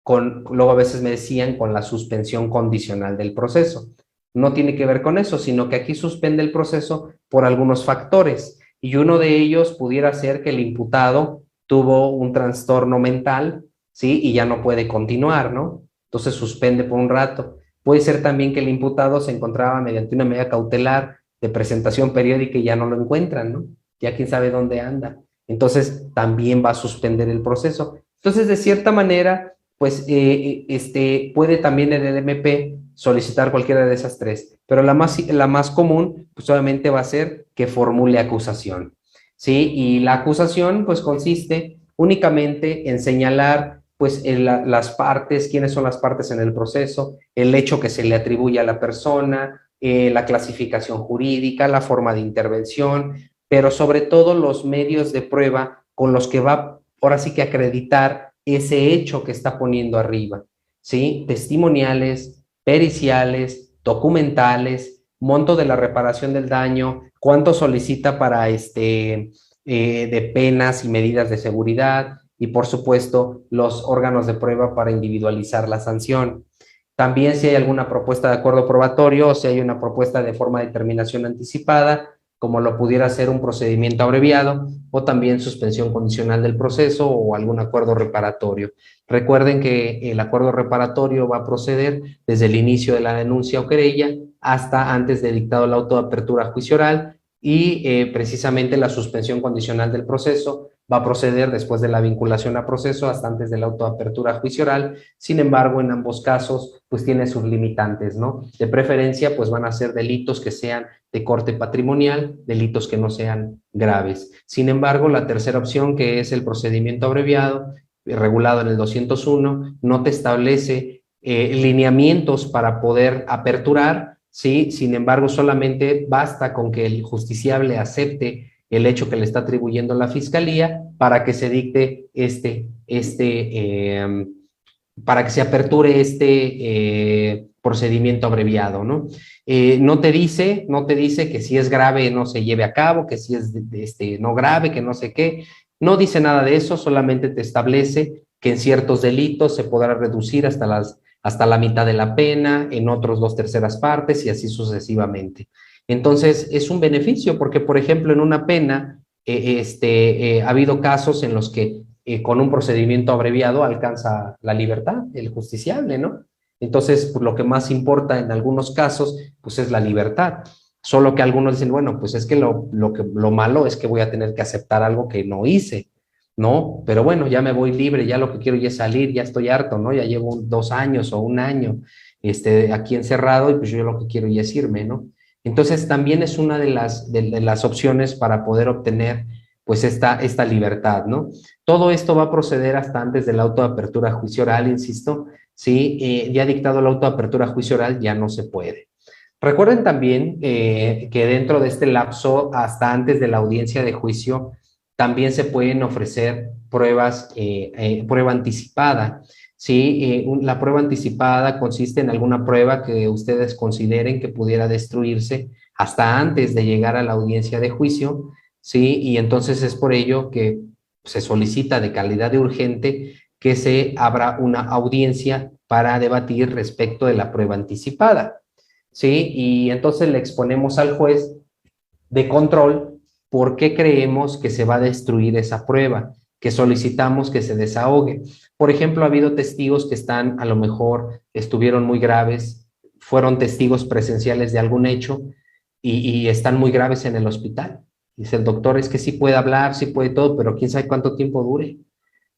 Speaker 2: con, luego a veces me decían, con la suspensión condicional del proceso. No tiene que ver con eso, sino que aquí suspende el proceso por algunos factores. Y uno de ellos pudiera ser que el imputado tuvo un trastorno mental, ¿sí? Y ya no puede continuar, ¿no? Entonces suspende por un rato. Puede ser también que el imputado se encontraba mediante una medida cautelar de presentación periódica y ya no lo encuentran, ¿no? Ya quién sabe dónde anda. Entonces, también va a suspender el proceso. Entonces, de cierta manera, pues puede también el MP solicitar cualquiera de esas tres, pero la más común, pues obviamente va a ser que formule acusación, ¿sí? Y la acusación, pues consiste únicamente en señalar, pues, las partes, quiénes son las partes en el proceso, el hecho que se le atribuye a la persona, la clasificación jurídica, la forma de intervención, pero sobre todo los medios de prueba con los que va, ahora sí que acreditar ese hecho que está poniendo arriba, ¿sí? Testimoniales, periciales, documentales, monto de la reparación del daño, cuánto solicita para de penas y medidas de seguridad, y por supuesto los órganos de prueba para individualizar la sanción. También si hay alguna propuesta de acuerdo probatorio o si hay una propuesta de forma de terminación anticipada, como lo pudiera ser un procedimiento abreviado o también suspensión condicional del proceso o algún acuerdo reparatorio. Recuerden que el acuerdo reparatorio va a proceder desde el inicio de la denuncia o querella hasta antes de dictado el auto de apertura a juicio oral, y precisamente la suspensión condicional del proceso va a proceder después de la vinculación a proceso hasta antes del auto de apertura a juicio oral. Sin embargo, en ambos casos, pues tiene sus limitantes, ¿no? De preferencia, pues van a ser delitos que sean de corte patrimonial, delitos que no sean graves. Sin embargo, la tercera opción, que es el procedimiento abreviado, regulado en el 201, no te establece lineamientos para poder aperturar, ¿sí? Sin embargo, solamente basta con que el justiciable acepte el hecho que le está atribuyendo la fiscalía para que se dicte para que se aperture procedimiento abreviado, ¿no? No te dice que si es grave no se lleve a cabo, que si es no grave, que no sé qué. No dice nada de eso, solamente te establece que en ciertos delitos se podrá reducir hasta la mitad de la pena, en otros 2/3 partes y así sucesivamente. Entonces, es un beneficio porque, por ejemplo, en una pena, ha habido casos en los que con un procedimiento abreviado alcanza la libertad, el justiciable, ¿no? Entonces, pues, lo que más importa en algunos casos, pues es la libertad. Solo que algunos dicen, bueno, pues es que lo malo es que voy a tener que aceptar algo que no hice, ¿no? Pero bueno, ya me voy libre, ya lo que quiero ya es salir, ya estoy harto, ¿no? Ya llevo 2 años o 1 año aquí encerrado y pues yo lo que quiero ya es irme, ¿no? Entonces, también es una de las opciones para poder obtener, pues, esta libertad, ¿no? Todo esto va a proceder hasta antes del auto de apertura a juicio oral, insisto. Sí, ya dictado el auto de apertura a juicio oral, ya no se puede. Recuerden también que dentro de este lapso, hasta antes de la audiencia de juicio, también se pueden ofrecer pruebas, prueba anticipada. Sí, la prueba anticipada consiste en alguna prueba que ustedes consideren que pudiera destruirse hasta antes de llegar a la audiencia de juicio, sí, y entonces es por ello que se solicita de calidad de urgente que se abra una audiencia para debatir respecto de la prueba anticipada, ¿sí? Y entonces le exponemos al juez de control por qué creemos que se va a destruir esa prueba, que solicitamos que se desahogue. Por ejemplo, ha habido testigos que están, a lo mejor, estuvieron muy graves, fueron testigos presenciales de algún hecho y están muy graves en el hospital. Dice el doctor, es que sí puede hablar, sí puede todo, pero quién sabe cuánto tiempo dure,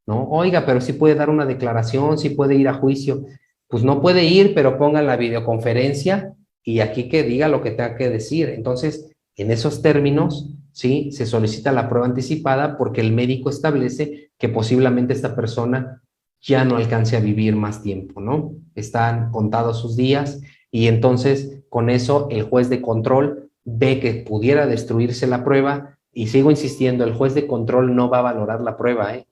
Speaker 2: ¿no? Oiga, pero sí puede dar una declaración, sí puede ir a juicio. Pues no puede ir, pero ponga la videoconferencia y aquí que diga lo que tenga que decir. Entonces, en esos términos, sí, se solicita la prueba anticipada porque el médico establece que posiblemente esta persona ya no alcance a vivir más tiempo, ¿no? Están contados sus días y entonces con eso el juez de control ve que pudiera destruirse la prueba y sigo insistiendo, el juez de control no va a valorar la prueba, ¿eh?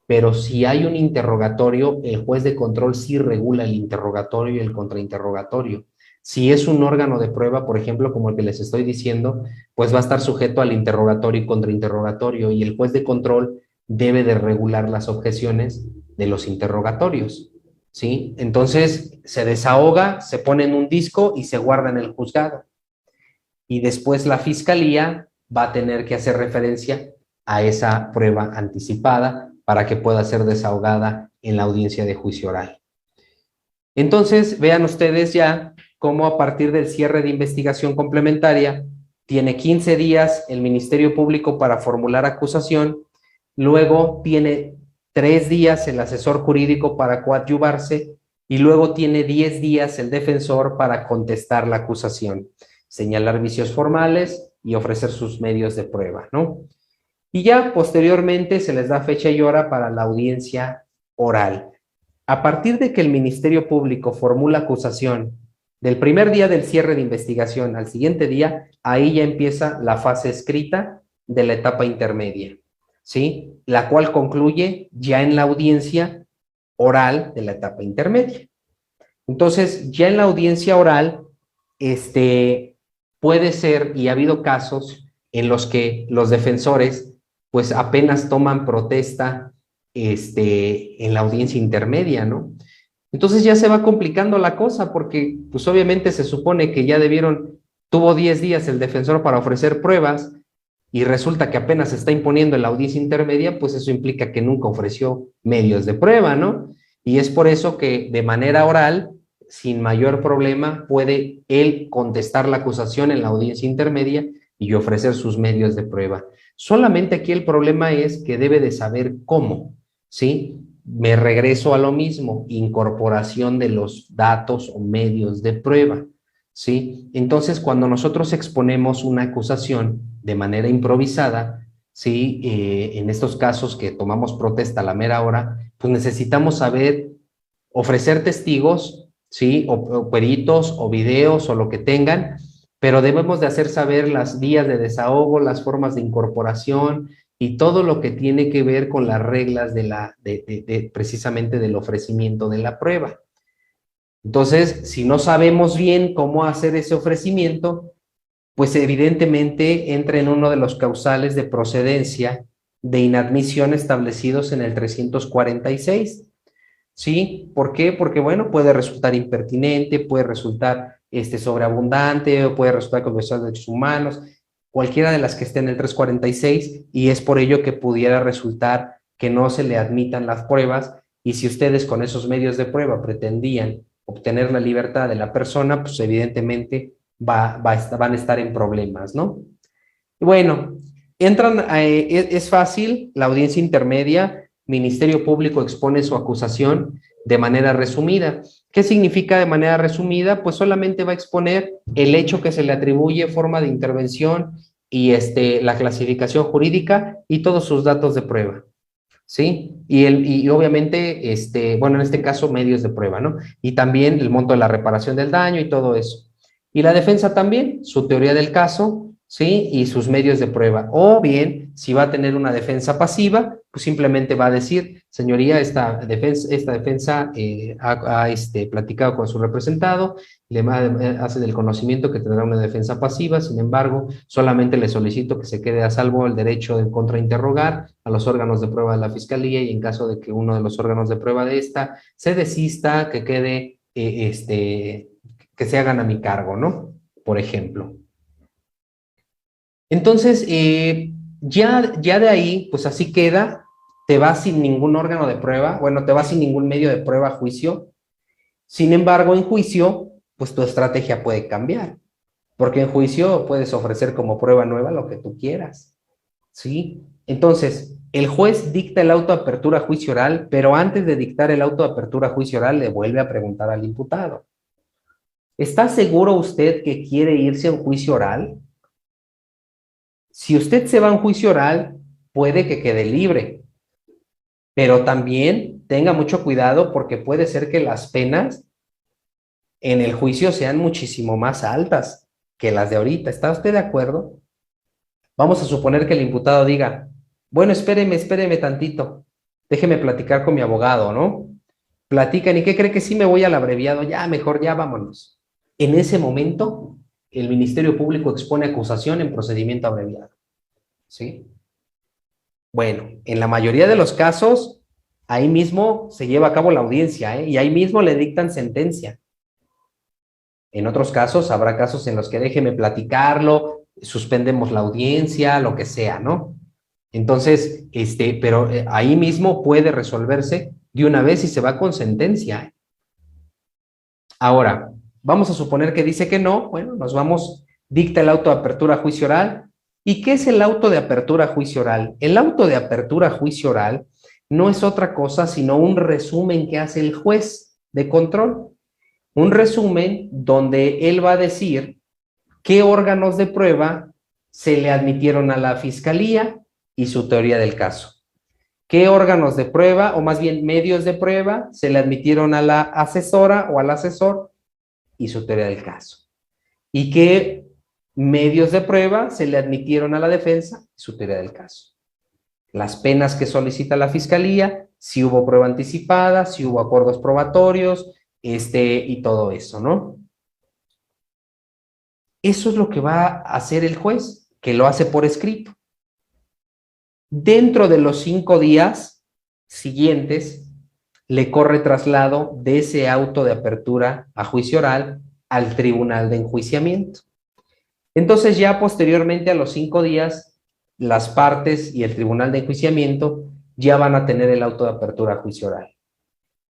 Speaker 2: Pero si hay un interrogatorio, el juez de control sí regula el interrogatorio y el contrainterrogatorio. Si es un órgano de prueba, por ejemplo, como el que les estoy diciendo, pues va a estar sujeto al interrogatorio y contrainterrogatorio, y el juez de control debe de regular las objeciones de los interrogatorios, ¿sí? Entonces se desahoga, se pone en un disco y se guarda en el juzgado. Y después la fiscalía va a tener que hacer referencia a esa prueba anticipada para que pueda ser desahogada en la audiencia de juicio oral. Entonces, vean ustedes ya cómo a partir del cierre de investigación complementaria, tiene 15 días el Ministerio Público para formular acusación luego tiene 3 días el asesor jurídico para coadyuvarse y luego tiene 10 días el defensor para contestar la acusación, señalar vicios formales y ofrecer sus medios de prueba, ¿no? Y ya posteriormente se les da fecha y hora para la audiencia oral. A partir de que el Ministerio Público formula acusación, del primer día del cierre de investigación al siguiente día, ahí ya empieza la fase escrita de la etapa intermedia, ¿sí? La cual concluye ya en la audiencia oral de la etapa intermedia. Entonces, ya en la audiencia oral, puede ser, y ha habido casos en los que los defensores pues apenas toman protesta en la audiencia intermedia, ¿no? Entonces ya se va complicando la cosa porque pues obviamente se supone que ya tuvo 10 días el defensor para ofrecer pruebas y resulta que apenas se está imponiendo en la audiencia intermedia, pues eso implica que nunca ofreció medios de prueba, ¿no? Y es por eso que de manera oral, sin mayor problema, puede él contestar la acusación en la audiencia intermedia y ofrecer sus medios de prueba. Solamente aquí el problema es que debe de saber cómo, ¿sí? Me regreso a lo mismo, incorporación de los datos o medios de prueba, ¿sí? Entonces, cuando nosotros exponemos una acusación de manera improvisada, ¿sí? En estos casos que tomamos protesta a la mera hora, pues necesitamos saber ofrecer testigos, ¿sí? O peritos o videos o lo que tengan, pero debemos de hacer saber las vías de desahogo, las formas de incorporación y todo lo que tiene que ver con las reglas precisamente del ofrecimiento de la prueba. Entonces, si no sabemos bien cómo hacer ese ofrecimiento, pues evidentemente entra en uno de los causales de procedencia de inadmisión establecidos en el 346. ¿Sí? ¿Por qué? Porque, bueno, puede resultar impertinente, puede resultar sobreabundante, o puede resultar con violación de derechos humanos, cualquiera de las que esté en el 346, y es por ello que pudiera resultar que no se le admitan las pruebas, y si ustedes con esos medios de prueba pretendían obtener la libertad de la persona, pues evidentemente van a estar en problemas, ¿no? Y bueno, es fácil, la audiencia intermedia, Ministerio Público expone su acusación de manera resumida. ¿Qué significa de manera resumida? Pues solamente va a exponer el hecho que se le atribuye, forma de intervención y la clasificación jurídica y todos sus datos de prueba, ¿sí? Y obviamente, bueno, en este caso, medios de prueba, ¿no? Y también el monto de la reparación del daño y todo eso. Y la defensa también, su teoría del caso, ¿sí? Y sus medios de prueba. O bien, si va a tener una defensa pasiva, pues simplemente va a decir, señoría, esta defensa ha platicado con su representado, hace del conocimiento que tendrá una defensa pasiva, sin embargo, solamente le solicito que se quede a salvo el derecho de contrainterrogar a los órganos de prueba de la Fiscalía y en caso de que uno de los órganos de prueba de esta se desista, que quede, que se hagan a mi cargo, ¿no? Por ejemplo. Entonces, ya de ahí, pues así queda, te vas sin ningún órgano de prueba, bueno, te vas sin ningún medio de prueba a juicio. Sin embargo, en juicio, pues tu estrategia puede cambiar, porque en juicio puedes ofrecer como prueba nueva lo que tú quieras, ¿sí? Entonces, el juez dicta el auto de apertura a juicio oral, pero antes de dictar el auto de apertura a juicio oral, le vuelve a preguntar al imputado, ¿está seguro usted que quiere irse a un juicio oral? Si usted se va a un juicio oral, puede que quede libre, pero también tenga mucho cuidado porque puede ser que las penas en el juicio sean muchísimo más altas que las de ahorita. ¿Está usted de acuerdo? Vamos a suponer que el imputado diga, bueno, espéreme tantito, déjeme platicar con mi abogado, ¿no? Platican, ¿y qué cree que sí me voy al abreviado? Ya, mejor ya vámonos. En ese momento, el Ministerio Público expone acusación en procedimiento abreviado, ¿sí? Bueno, en la mayoría de los casos, ahí mismo se lleva a cabo la audiencia, ¿eh? Y ahí mismo le dictan sentencia. En otros casos, habrá casos en los que déjeme platicarlo, suspendemos la audiencia, lo que sea, ¿no? Entonces, pero ahí mismo puede resolverse de una vez y se va con sentencia, ¿eh? Ahora, vamos a suponer que dice que no, bueno, dicta el auto de apertura a juicio oral ¿Y qué es el auto de apertura a juicio oral? El auto de apertura a juicio oral no es otra cosa sino un resumen que hace el juez de control. Un resumen donde él va a decir qué órganos de prueba se le admitieron a la fiscalía y su teoría del caso. ¿Qué órganos de prueba, o más bien medios de prueba, se le admitieron a la asesora o al asesor y su teoría del caso? ¿Y qué medios de prueba se le admitieron a la defensa y su teoría del caso? Las penas que solicita la fiscalía, si hubo prueba anticipada, si hubo acuerdos probatorios, y todo eso, ¿no? Eso es lo que va a hacer el juez, que lo hace por escrito. Dentro de los 5 días siguientes, le corre traslado de ese auto de apertura a juicio oral al tribunal de enjuiciamiento. Entonces, ya posteriormente a los 5 días, las partes y el tribunal de enjuiciamiento ya van a tener el auto de apertura a juicio oral.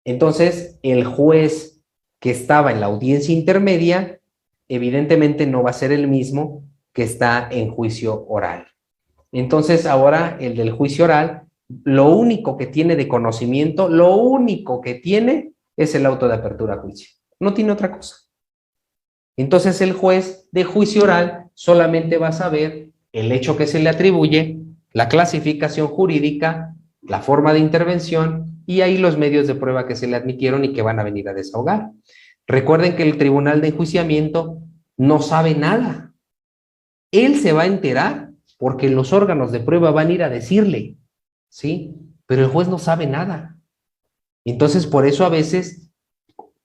Speaker 2: Entonces, el juez que estaba en la audiencia intermedia, evidentemente no va a ser el mismo que está en juicio oral. Entonces, ahora el del juicio oral, lo único que tiene de conocimiento, lo único que tiene es el auto de apertura a juicio. No tiene otra cosa. Entonces, el juez de juicio oral solamente va a saber el hecho que se le atribuye, la clasificación jurídica, la forma de intervención y ahí los medios de prueba que se le admitieron y que van a venir a desahogar. Recuerden que el tribunal de enjuiciamiento no sabe nada. Él se va a enterar porque los órganos de prueba van a ir a decirle, ¿sí? Pero el juez no sabe nada. Entonces, por eso a veces,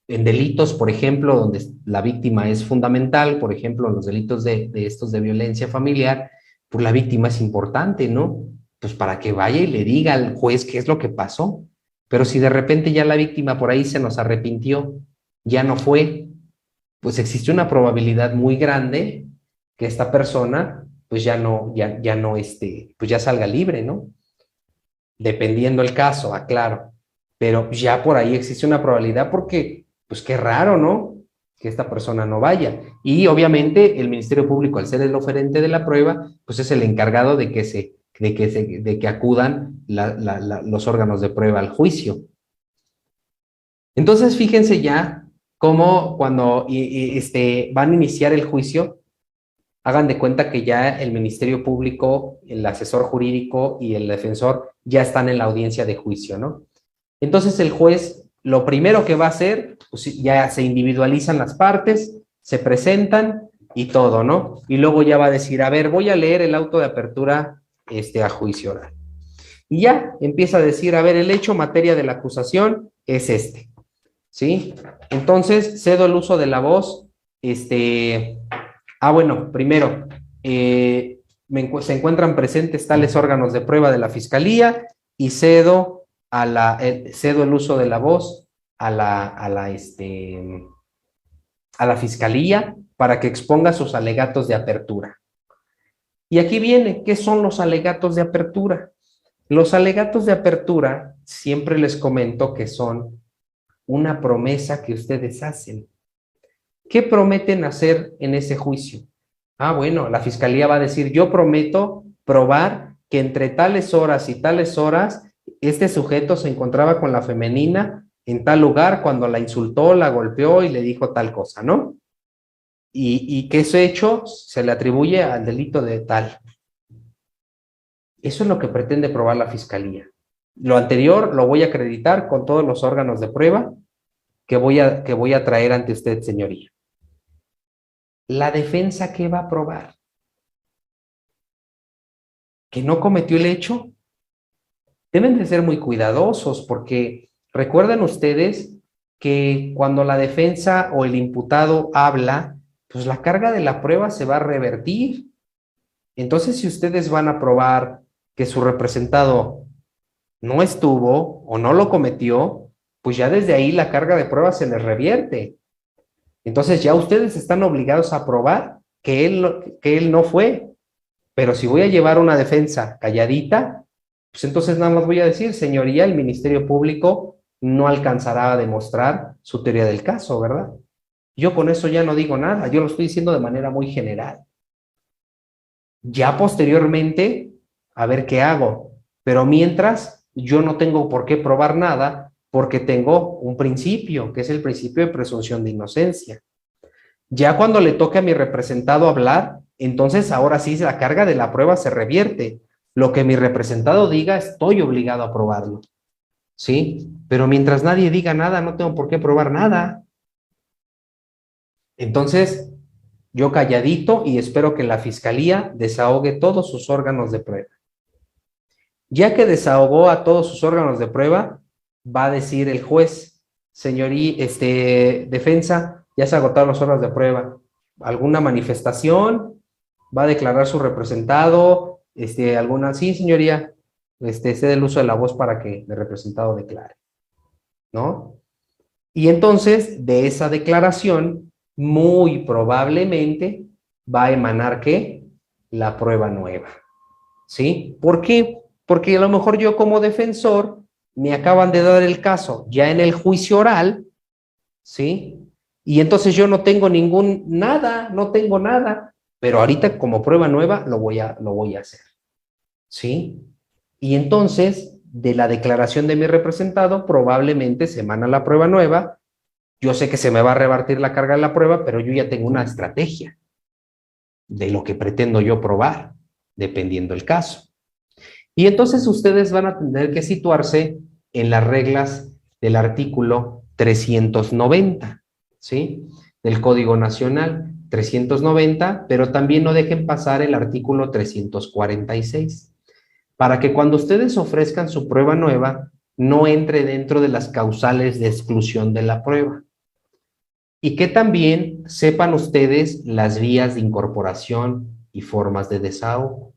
Speaker 2: en delitos, por ejemplo, donde la víctima es fundamental, por ejemplo, en los delitos de estos de violencia familiar, pues la víctima es importante, ¿no? Pues para que vaya y le diga al juez qué es lo que pasó. Pero si de repente ya la víctima por ahí se nos arrepintió, ya no fue, pues existe una probabilidad muy grande que esta persona pues ya no, pues ya salga libre, ¿no? Dependiendo el caso, aclaro. Pero ya por ahí existe una probabilidad porque, pues qué raro, ¿no? Que esta persona no vaya. Y obviamente el Ministerio Público, al ser el oferente de la prueba, pues es el encargado de que acudan los órganos de prueba al juicio. Entonces, fíjense ya cómo cuando van a iniciar el juicio, hagan de cuenta que ya el Ministerio Público, el asesor jurídico y el defensor ya están en la audiencia de juicio, ¿no? Entonces el juez, lo primero que va a hacer, pues ya se individualizan las partes, se presentan y todo, ¿no? Y luego ya va a decir, a ver, voy a leer el auto de apertura a juicio oral. Y ya empieza a decir, a ver, el hecho materia de la acusación es este, ¿sí? Entonces cedo el uso de la voz, bueno, primero, se encuentran presentes tales órganos de prueba de la Fiscalía y cedo el uso de la voz a la Fiscalía para que exponga sus alegatos de apertura. Y aquí viene, ¿qué son los alegatos de apertura? Los alegatos de apertura, siempre les comento que son una promesa que ustedes hacen. ¿Qué prometen hacer en ese juicio? Bueno, la Fiscalía va a decir, yo prometo probar que entre tales horas y tales horas este sujeto se encontraba con la femenina en tal lugar cuando la insultó, la golpeó y le dijo tal cosa, ¿no? Y que ese hecho se le atribuye al delito de tal. Eso es lo que pretende probar la Fiscalía. Lo anterior lo voy a acreditar con todos los órganos de prueba que voy a traer ante usted, señoría. ¿La defensa qué va a probar? ¿Que no cometió el hecho? Deben de ser muy cuidadosos porque recuerden ustedes que cuando la defensa o el imputado habla, pues la carga de la prueba se va a revertir. Entonces, si ustedes van a probar que su representado no estuvo o no lo cometió, pues ya desde ahí la carga de prueba se les revierte. Entonces ya ustedes están obligados a probar que él no fue. Pero si voy a llevar una defensa calladita, pues entonces nada más voy a decir, señoría, el Ministerio Público no alcanzará a demostrar su teoría del caso, ¿verdad? Yo con eso ya no digo nada, yo lo estoy diciendo de manera muy general. Ya posteriormente, a ver qué hago. Pero mientras, yo no tengo por qué probar nada porque tengo un principio, que es el principio de presunción de inocencia. Ya cuando le toque a mi representado hablar, entonces ahora sí la carga de la prueba se revierte. Lo que mi representado diga, estoy obligado a probarlo. ¿Sí? Pero mientras nadie diga nada, no tengo por qué probar nada. Entonces, yo calladito y espero que la fiscalía desahogue todos sus órganos de prueba. Ya que desahogó a todos sus órganos de prueba, va a decir el juez, defensa, ya se agotaron los órganos de prueba. ¿Alguna manifestación? ¿Va a declarar su representado? ¿Alguna? Sí, señoría, cede el uso de la voz para que el representado declare, ¿no? Y entonces, de esa declaración, muy probablemente va a emanar, ¿qué? La prueba nueva, ¿sí? ¿Por qué? Porque a lo mejor yo como defensor me acaban de dar el caso ya en el juicio oral, ¿sí? Y entonces yo no tengo no tengo nada, pero ahorita como prueba nueva lo voy a hacer, ¿sí? Y entonces, de la declaración de mi representado, probablemente se emana la prueba nueva. Yo sé que se me va a revertir la carga de la prueba, pero yo ya tengo una estrategia de lo que pretendo yo probar, dependiendo el caso. Y entonces ustedes van a tener que situarse en las reglas del artículo 390, ¿sí? Del Código Nacional 390, pero también no dejen pasar el artículo 346, para que cuando ustedes ofrezcan su prueba nueva, no entre dentro de las causales de exclusión de la prueba. Y que también sepan ustedes las vías de incorporación y formas de desahogo.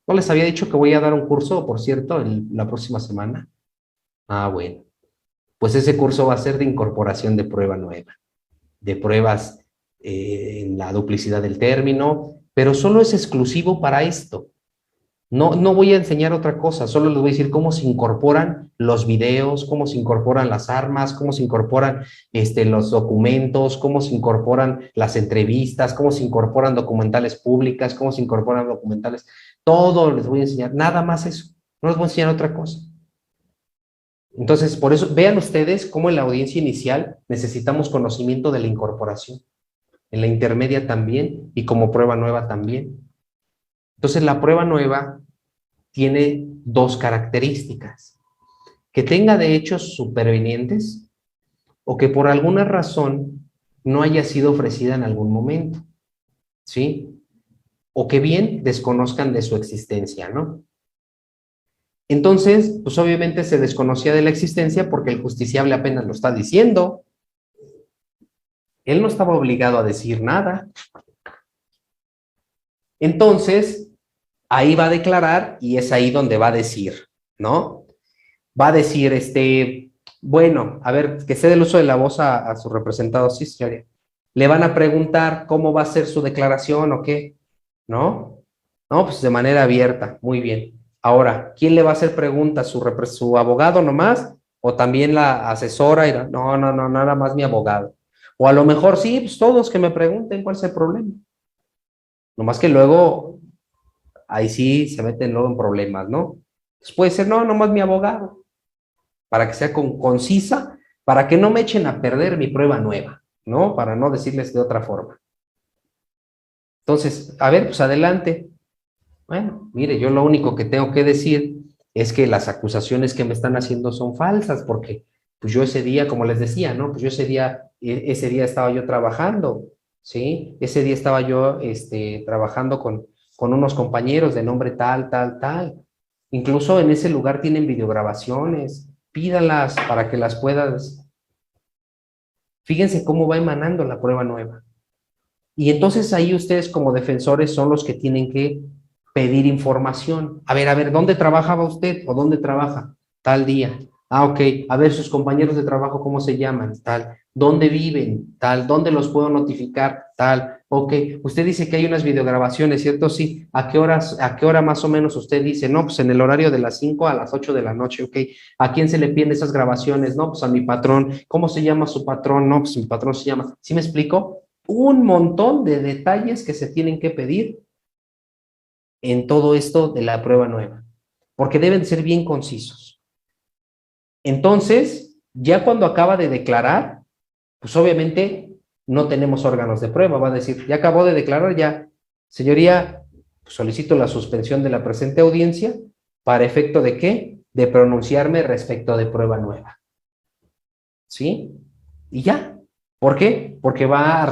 Speaker 2: ¿No les había dicho que voy a dar un curso, por cierto, la próxima semana? Ah, bueno. Pues ese curso va a ser de incorporación de prueba nueva, de pruebas en la duplicidad del término, pero solo es exclusivo para esto. No voy a enseñar otra cosa, solo les voy a decir cómo se incorporan los videos, cómo se incorporan las armas, cómo se incorporan los documentos, cómo se incorporan las entrevistas, cómo se incorporan documentales públicas, cómo se incorporan documentales. Todo les voy a enseñar, nada más eso. No les voy a enseñar otra cosa. Entonces, por eso, vean ustedes cómo en la audiencia inicial necesitamos conocimiento de la incorporación, en la intermedia también y como prueba nueva también. Entonces, la prueba nueva tiene dos características: que tenga de hechos supervenientes o que por alguna razón no haya sido ofrecida en algún momento, ¿sí? O que bien desconozcan de su existencia, ¿no? Entonces, pues obviamente se desconocía de la existencia porque el justiciable apenas lo está diciendo. Él no estaba obligado a decir nada. Entonces, ahí va a declarar y es ahí donde va a decir, ¿no? Va a decir, bueno, a ver, que cede el uso de la voz a su representado, sí, señoría. Le van a preguntar cómo va a ser su declaración o qué, ¿no? No, pues de manera abierta, muy bien. Ahora, ¿quién le va a hacer preguntas? ¿Su abogado nomás? ¿O también la asesora? No, nada más mi abogado. O a lo mejor sí, pues todos que me pregunten cuál es el problema. Nomás que luego, ahí sí se meten luego en problemas, ¿no? Pues puede ser, no, nomás mi abogado, para que sea concisa, para que no me echen a perder mi prueba nueva, ¿no? Para no decirles de otra forma. Entonces, a ver, pues adelante. Bueno, mire, yo lo único que tengo que decir es que las acusaciones que me están haciendo son falsas, porque pues yo ese día, como les decía, ¿no? Pues yo ese día estaba yo trabajando, ¿sí? Ese día estaba yo trabajando con unos compañeros de nombre tal, tal, tal. Incluso en ese lugar tienen videograbaciones, pídalas para que las puedas. Fíjense cómo va emanando la prueba nueva. Y entonces ahí ustedes como defensores son los que tienen que pedir información. A ver, ¿dónde trabajaba usted o dónde trabaja? Tal día. Ah, ok. A ver, sus compañeros de trabajo, ¿cómo se llaman? Tal. ¿Dónde viven? Tal. ¿Dónde los puedo notificar? Tal. Ok. Usted dice que hay unas videograbaciones, ¿cierto? Sí. ¿A qué hora más o menos usted dice? No, pues en el horario de las 5 a las 8 de la noche, ok. ¿A quién se le piden esas grabaciones? No, pues a mi patrón. ¿Cómo se llama su patrón? No, pues mi patrón se llama. ¿Sí me explico? Un montón de detalles que se tienen que pedir en todo esto de la prueba nueva, porque deben ser bien concisos. Entonces, ya cuando acaba de declarar, pues obviamente no tenemos órganos de prueba, va a decir, ya acabó de declarar, ya, señoría, pues solicito la suspensión de la presente audiencia, ¿para efecto de qué? De pronunciarme respecto de prueba nueva. ¿Sí? Y ya. ¿Por qué? Porque va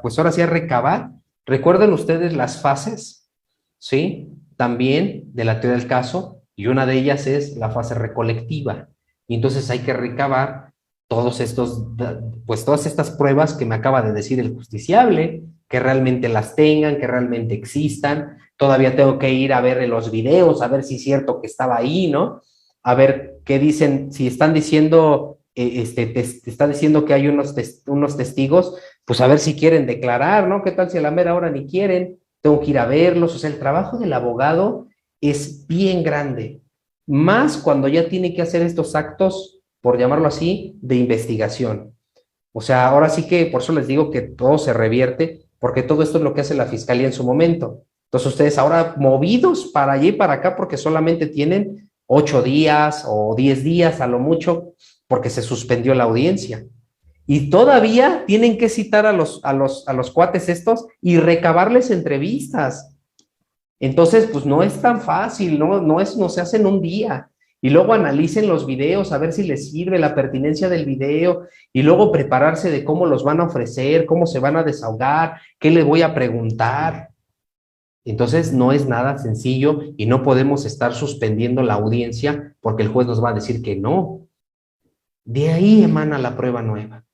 Speaker 2: pues ahora sí a recabar. ¿Recuerdan ustedes las fases? ¿Sí? También de la teoría del caso, y una de ellas es la fase recolectiva. Y entonces hay que recabar todos estos, pues todas estas pruebas que me acaba de decir el justiciable, que realmente las tengan, que realmente existan. Todavía tengo que ir a ver los videos, a ver si es cierto que estaba ahí, ¿no? A ver qué dicen, si están diciendo, te está diciendo que hay unos testigos, pues a ver si quieren declarar, ¿no? ¿Qué tal si a la mera hora ni quieren? Tengo que ir a verlos. O sea, el trabajo del abogado es bien grande, más cuando ya tiene que hacer estos actos, por llamarlo así, de investigación. O sea, ahora sí que por eso les digo que todo se revierte, porque todo esto es lo que hace la fiscalía en su momento. Entonces ustedes ahora movidos para allá y para acá porque solamente tienen 8 días o 10 días a lo mucho porque se suspendió la audiencia. Y todavía tienen que citar a los cuates estos y recabarles entrevistas. Entonces, pues no es tan fácil, no se hace en un día. Y luego analicen los videos a ver si les sirve la pertinencia del video y luego prepararse de cómo los van a ofrecer, cómo se van a desahogar, qué le voy a preguntar. Entonces, no es nada sencillo y no podemos estar suspendiendo la audiencia porque el juez nos va a decir que no. De ahí emana la prueba nueva,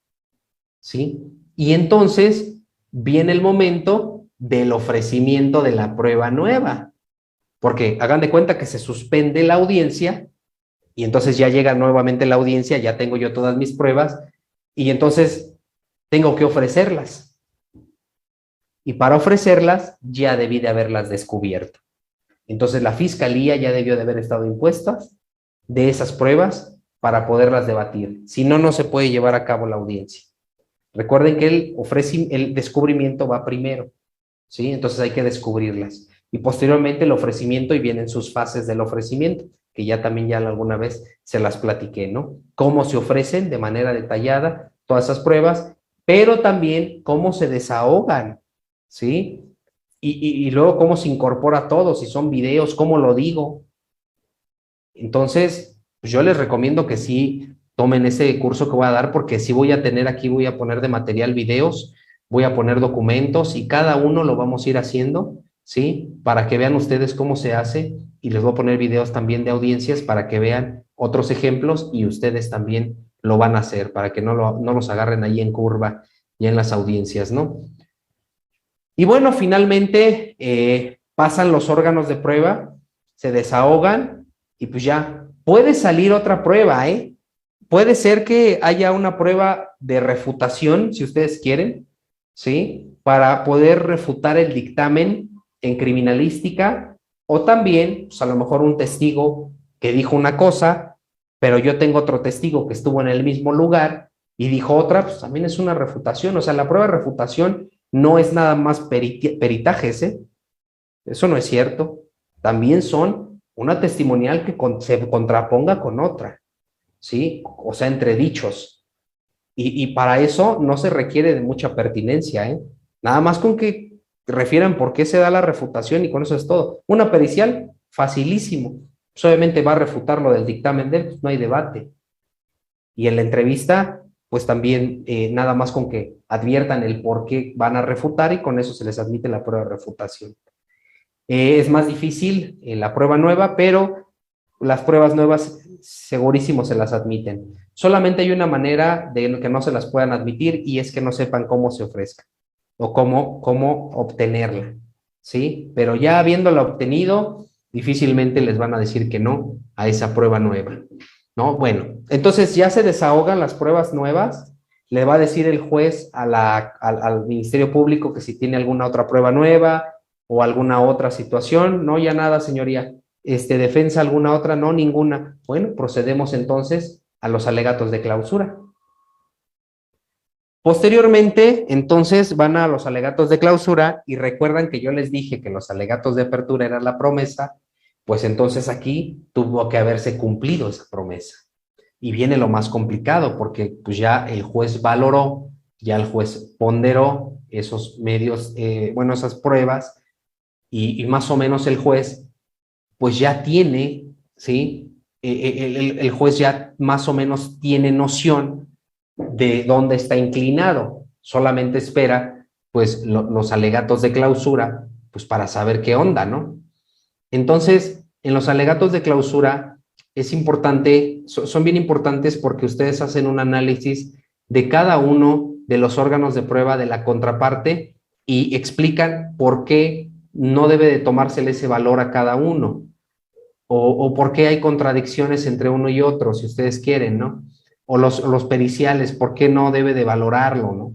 Speaker 2: ¿sí? Y entonces viene el momento del ofrecimiento de la prueba nueva, porque hagan de cuenta que se suspende la audiencia y entonces ya llega nuevamente la audiencia, ya tengo yo todas mis pruebas y entonces tengo que ofrecerlas. Y para ofrecerlas ya debí de haberlas descubierto. Entonces la fiscalía ya debió de haber estado impuestas de esas pruebas para poderlas debatir. Si no, no se puede llevar a cabo la audiencia. Recuerden que el descubrimiento va primero, ¿sí? Entonces hay que descubrirlas. Y posteriormente el ofrecimiento, y vienen sus fases del ofrecimiento, que ya también ya alguna vez se las platiqué, ¿no? Cómo se ofrecen de manera detallada todas esas pruebas, pero también cómo se desahogan, ¿sí? Y luego cómo se incorpora todo, si son videos, cómo lo digo. Entonces, pues yo les recomiendo que sí tomen ese curso que voy a dar, porque sí voy a tener aquí, voy a poner de material videos, voy a poner documentos y cada uno lo vamos a ir haciendo, ¿sí? Para que vean ustedes cómo se hace y les voy a poner videos también de audiencias para que vean otros ejemplos y ustedes también lo van a hacer, para que no los agarren ahí en curva y en las audiencias, ¿no? Y bueno, finalmente pasan los órganos de prueba, se desahogan y pues ya puede salir otra prueba, ¿eh? Puede ser que haya una prueba de refutación, si ustedes quieren, ¿sí? Para poder refutar el dictamen en criminalística, o también, pues a lo mejor un testigo que dijo una cosa, pero yo tengo otro testigo que estuvo en el mismo lugar y dijo otra, pues también es una refutación. O sea, la prueba de refutación no es nada más peritajes, ¿eh? Eso no es cierto. También son una testimonial que se contraponga con otra, ¿sí? O sea, entre dichos. Y para eso no se requiere de mucha pertinencia, ¿eh? Nada más con que refieran por qué se da la refutación y con eso es todo. Una pericial, facilísimo. Pues obviamente va a refutar lo del dictamen de él, pues no hay debate. Y en la entrevista, pues también nada más con que adviertan el por qué van a refutar y con eso se les admite la prueba de refutación. Es más difícil la prueba nueva, pero las pruebas nuevas segurísimo se las admiten. Solamente hay una manera de que no se las puedan admitir y es que no sepan cómo se ofrezca o cómo obtenerla, ¿sí? Pero ya habiéndola obtenido, difícilmente les van a decir que no a esa prueba nueva, ¿no? Bueno, entonces ya se desahogan las pruebas nuevas, le va a decir el juez al Ministerio Público que si tiene alguna otra prueba nueva o alguna otra situación. No, ya nada, señoría. Defensa alguna otra, no, ninguna. Bueno, procedemos entonces a los alegatos de clausura. Posteriormente, entonces, van a los alegatos de clausura y recuerdan que yo les dije que los alegatos de apertura eran la promesa, pues entonces aquí tuvo que haberse cumplido esa promesa. Y viene lo más complicado, porque pues ya el juez valoró, ya el juez ponderó esos medios, esas pruebas, y más o menos el juez, pues ya tiene, ¿sí? El juez ya más o menos tiene noción de dónde está inclinado, solamente espera, pues, los alegatos de clausura, pues, para saber qué onda, ¿no? Entonces, en los alegatos de clausura es importante, son bien importantes porque ustedes hacen un análisis de cada uno de los órganos de prueba de la contraparte y explican por qué no debe de tomársele ese valor a cada uno o por qué hay contradicciones entre uno y otro, si ustedes quieren, ¿no? O los periciales, por qué no debe de valorarlo, ¿no?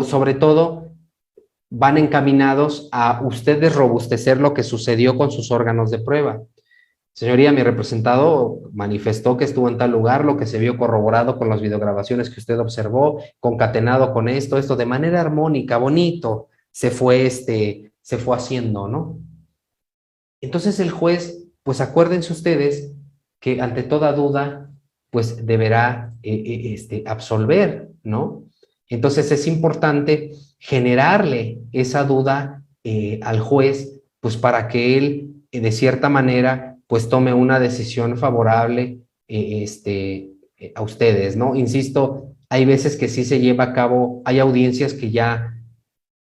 Speaker 2: Sobre todo, van encaminados a ustedes robustecer lo que sucedió con sus órganos de prueba. Señoría, mi representado manifestó que estuvo en tal lugar, lo que se vio corroborado con las videograbaciones que usted observó, concatenado con esto, de manera armónica, bonito, se fue haciendo, ¿no? Entonces el juez, pues acuérdense ustedes que ante toda duda, pues deberá absolver, ¿no? Entonces es importante generarle esa duda al juez, pues para que él, de cierta manera, pues tome una decisión favorable a ustedes, ¿no? Insisto, hay veces que sí se lleva a cabo, hay audiencias que ya,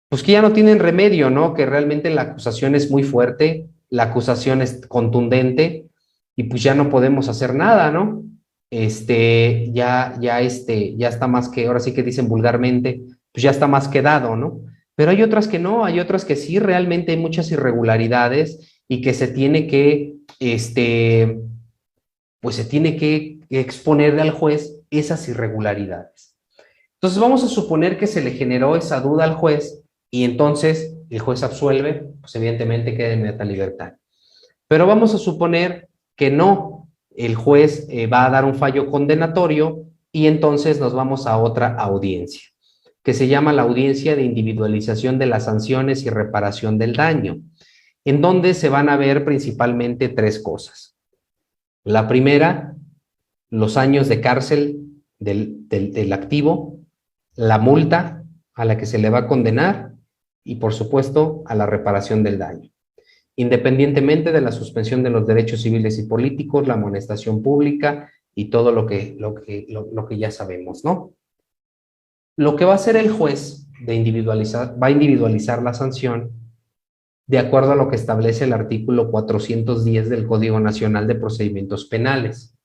Speaker 2: pues que ya no tienen remedio, ¿no? Que realmente la acusación es muy fuerte, la acusación es contundente y pues ya no podemos hacer nada, ¿no? Ya está más que, ahora sí que dicen vulgarmente, pues ya está más que dado, ¿no? Pero hay otras que no, hay otras que sí, realmente hay muchas irregularidades y que se tiene que, pues se tiene que exponerle al juez esas irregularidades. Entonces vamos a suponer que se le generó esa duda al juez y entonces el juez absuelve, pues evidentemente queda en inmediata libertad. Pero vamos a suponer que no, el juez va a dar un fallo condenatorio y entonces nos vamos a otra audiencia, que se llama la audiencia de individualización de las sanciones y reparación del daño, en donde se van a ver principalmente tres cosas. La primera, los años de cárcel del activo, la multa a la que se le va a condenar y, por supuesto, a la reparación del daño, independientemente de la suspensión de los derechos civiles y políticos, la amonestación pública y todo lo que ya sabemos, ¿no? Lo que va a hacer el juez va a individualizar la sanción de acuerdo a lo que establece el artículo 410 del Código Nacional de Procedimientos Penales.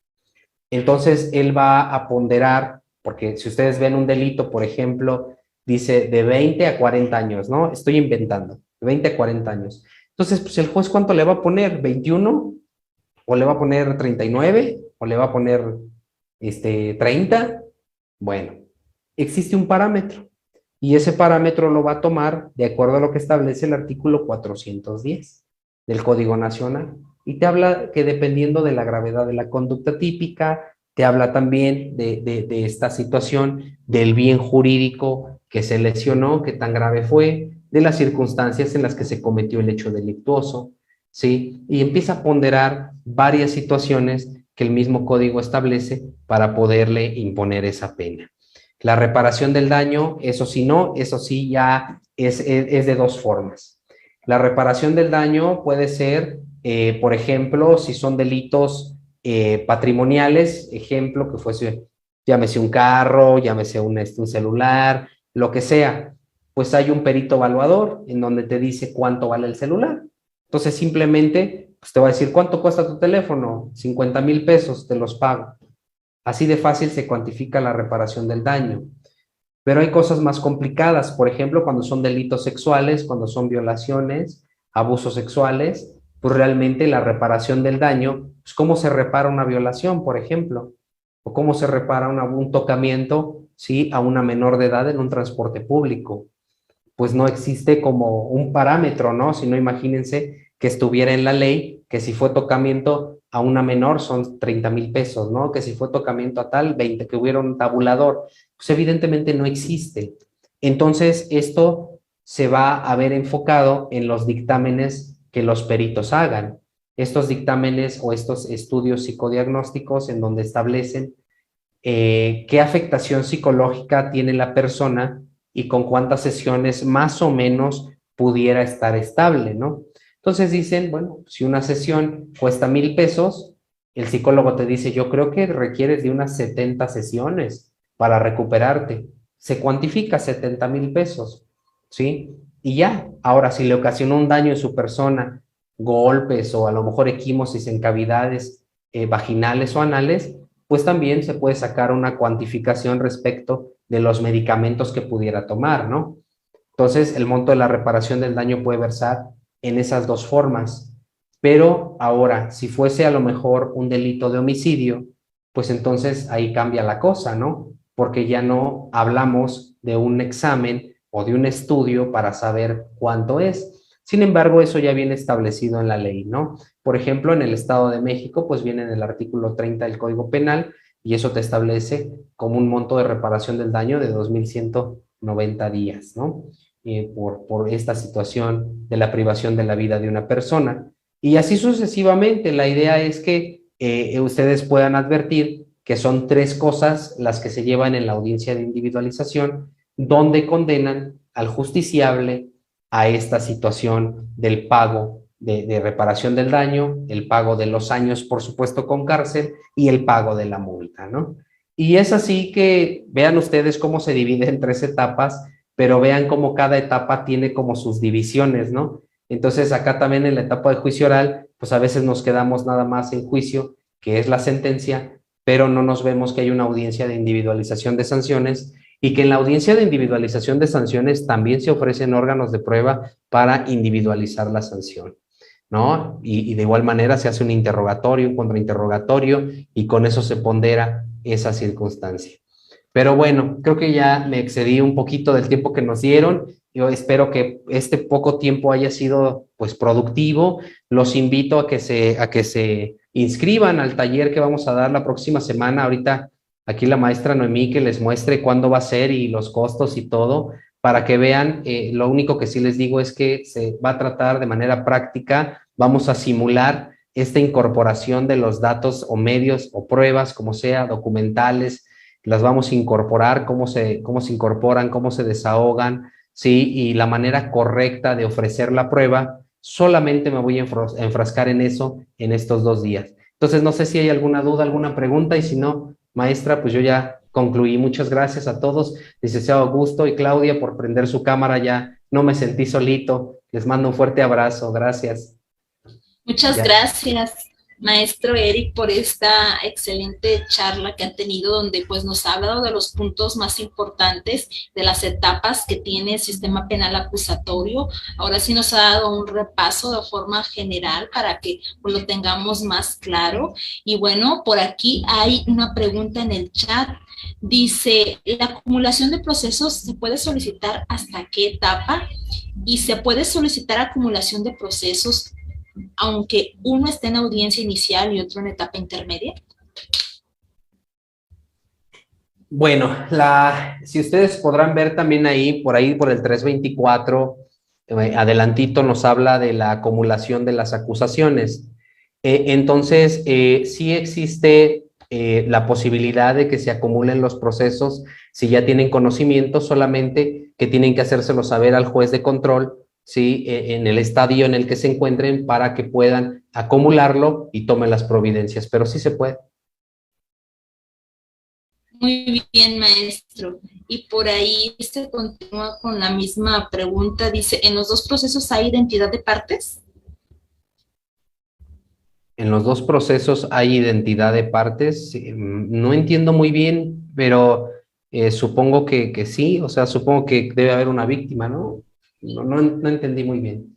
Speaker 2: Entonces, él va a ponderar, porque si ustedes ven un delito, por ejemplo, dice de 20 a 40 años, ¿no? Estoy inventando, de 20 a 40 años. Entonces, pues el juez, ¿cuánto le va a poner? ¿21? ¿O le va a poner 39? ¿O le va a poner 30? Bueno, existe un parámetro y ese parámetro lo va a tomar de acuerdo a lo que establece el artículo 410 del Código Nacional. Y te habla que dependiendo de la gravedad de la conducta típica, te habla también de esta situación, del bien jurídico que se lesionó, qué tan grave fue, de las circunstancias en las que se cometió el hecho delictuoso, ¿sí? Y empieza a ponderar varias situaciones que el mismo código establece para poderle imponer esa pena. La reparación del daño, eso sí no, eso sí ya es de dos formas. La reparación del daño puede ser, por ejemplo, si son delitos patrimoniales, ejemplo, que fuese, llámese un carro, llámese un celular, lo que sea, pues hay un perito evaluador en donde te dice cuánto vale el celular. Entonces simplemente pues te va a decir, ¿cuánto cuesta tu teléfono? 50,000 pesos, te los pago. Así de fácil se cuantifica la reparación del daño. Pero hay cosas más complicadas, por ejemplo, cuando son delitos sexuales, cuando son violaciones, abusos sexuales, pues realmente la reparación del daño, pues cómo se repara una violación, por ejemplo, o cómo se repara un tocamiento, ¿sí?, a una menor de edad en un transporte público. Pues no existe como un parámetro, ¿no? Si no, imagínense que estuviera en la ley, que si fue tocamiento a una menor son 30,000 pesos, ¿no? Que si fue tocamiento a tal, 20, que hubiera un tabulador. Pues evidentemente no existe. Entonces, esto se va a ver enfocado en los dictámenes que los peritos hagan. Estos dictámenes o estos estudios psicodiagnósticos en donde establecen qué afectación psicológica tiene la persona y con cuántas sesiones más o menos pudiera estar estable, ¿no? Entonces dicen, bueno, si una sesión cuesta 1,000 pesos, el psicólogo te dice, yo creo que requieres de unas 70 sesiones para recuperarte. Se cuantifica 70,000 pesos, ¿sí? Y ya, ahora si le ocasionó un daño en su persona, golpes o a lo mejor equimosis en cavidades vaginales o anales, pues también se puede sacar una cuantificación respecto de los medicamentos que pudiera tomar, ¿no? Entonces, el monto de la reparación del daño puede versar en esas dos formas. Pero ahora, si fuese a lo mejor un delito de homicidio, pues entonces ahí cambia la cosa, ¿no? Porque ya no hablamos de un examen o de un estudio para saber cuánto es. Sin embargo, eso ya viene establecido en la ley, ¿no? Por ejemplo, en el Estado de México, pues viene en el artículo 30 del Código Penal y eso te establece como un monto de reparación del daño de 2,190 días, ¿no? Por esta situación de la privación de la vida de una persona. Y así sucesivamente, la idea es que ustedes puedan advertir que son 3 cosas las que se llevan en la audiencia de individualización, donde condenan al justiciable a esta situación del pago de reparación del daño, el pago de los años, por supuesto, con cárcel, y el pago de la multa, ¿no? Y es así que vean ustedes cómo se divide en 3 etapas, pero vean cómo cada etapa tiene como sus divisiones, ¿no? Entonces, acá también en la etapa de juicio oral, pues a veces nos quedamos nada más en juicio, que es la sentencia, pero no nos vemos que hay una audiencia de individualización de sanciones y que en la audiencia de individualización de sanciones también se ofrecen órganos de prueba para individualizar la sanción, ¿no? Y de igual manera se hace un interrogatorio, un contrainterrogatorio y con eso se pondera esa circunstancia. Pero bueno, creo que ya me excedí un poquito del tiempo que nos dieron. Yo espero que este poco tiempo haya sido pues productivo. Los invito a que se inscriban al taller que vamos a dar la próxima semana. Ahorita aquí la maestra Noemí que les muestre cuándo va a ser y los costos y todo, para que vean. Lo único que sí les digo es que se va a tratar de manera práctica. Vamos a simular esta incorporación de los datos o medios o pruebas, como sea, documentales, las vamos a incorporar, cómo se incorporan, cómo se desahogan, ¿sí? Y la manera correcta de ofrecer la prueba, solamente me voy a enfrascar en eso en estos 2 días. Entonces, no sé si hay alguna duda, alguna pregunta, y si no, maestra, pues yo ya concluí. Muchas gracias a todos, licenciado Augusto y Claudia, por prender su cámara, ya no me sentí solito. Les mando un fuerte abrazo, gracias.
Speaker 1: Muchas
Speaker 2: Ya.
Speaker 1: gracias, maestro Eric, por esta excelente charla que han tenido, donde pues nos ha hablado de los puntos más importantes, de las etapas que tiene el sistema penal acusatorio. Ahora sí nos ha dado un repaso de forma general para que pues, lo tengamos más claro. Y bueno, por aquí hay una pregunta en el chat. Dice, ¿la acumulación de procesos se puede solicitar hasta qué etapa? ¿Y se puede solicitar acumulación de procesos aunque uno esté en audiencia inicial y otro en etapa intermedia?
Speaker 2: Bueno, si ustedes podrán ver también ahí por el 324, adelantito nos habla de la acumulación de las acusaciones. Entonces, sí existe la posibilidad de que se acumulen los procesos si ya tienen conocimiento, solamente que tienen que hacérselo saber al juez de control, ¿sí? En el estadio en el que se encuentren para que puedan acumularlo y tomen las providencias, pero sí se puede.
Speaker 1: Muy bien, maestro. Y por ahí se continúa con la misma pregunta. Dice, ¿en los 2 procesos hay identidad de partes?
Speaker 2: En los 2 procesos hay identidad de partes. No entiendo muy bien, pero supongo que sí. O sea, supongo que debe haber una víctima, ¿no? No entendí muy bien.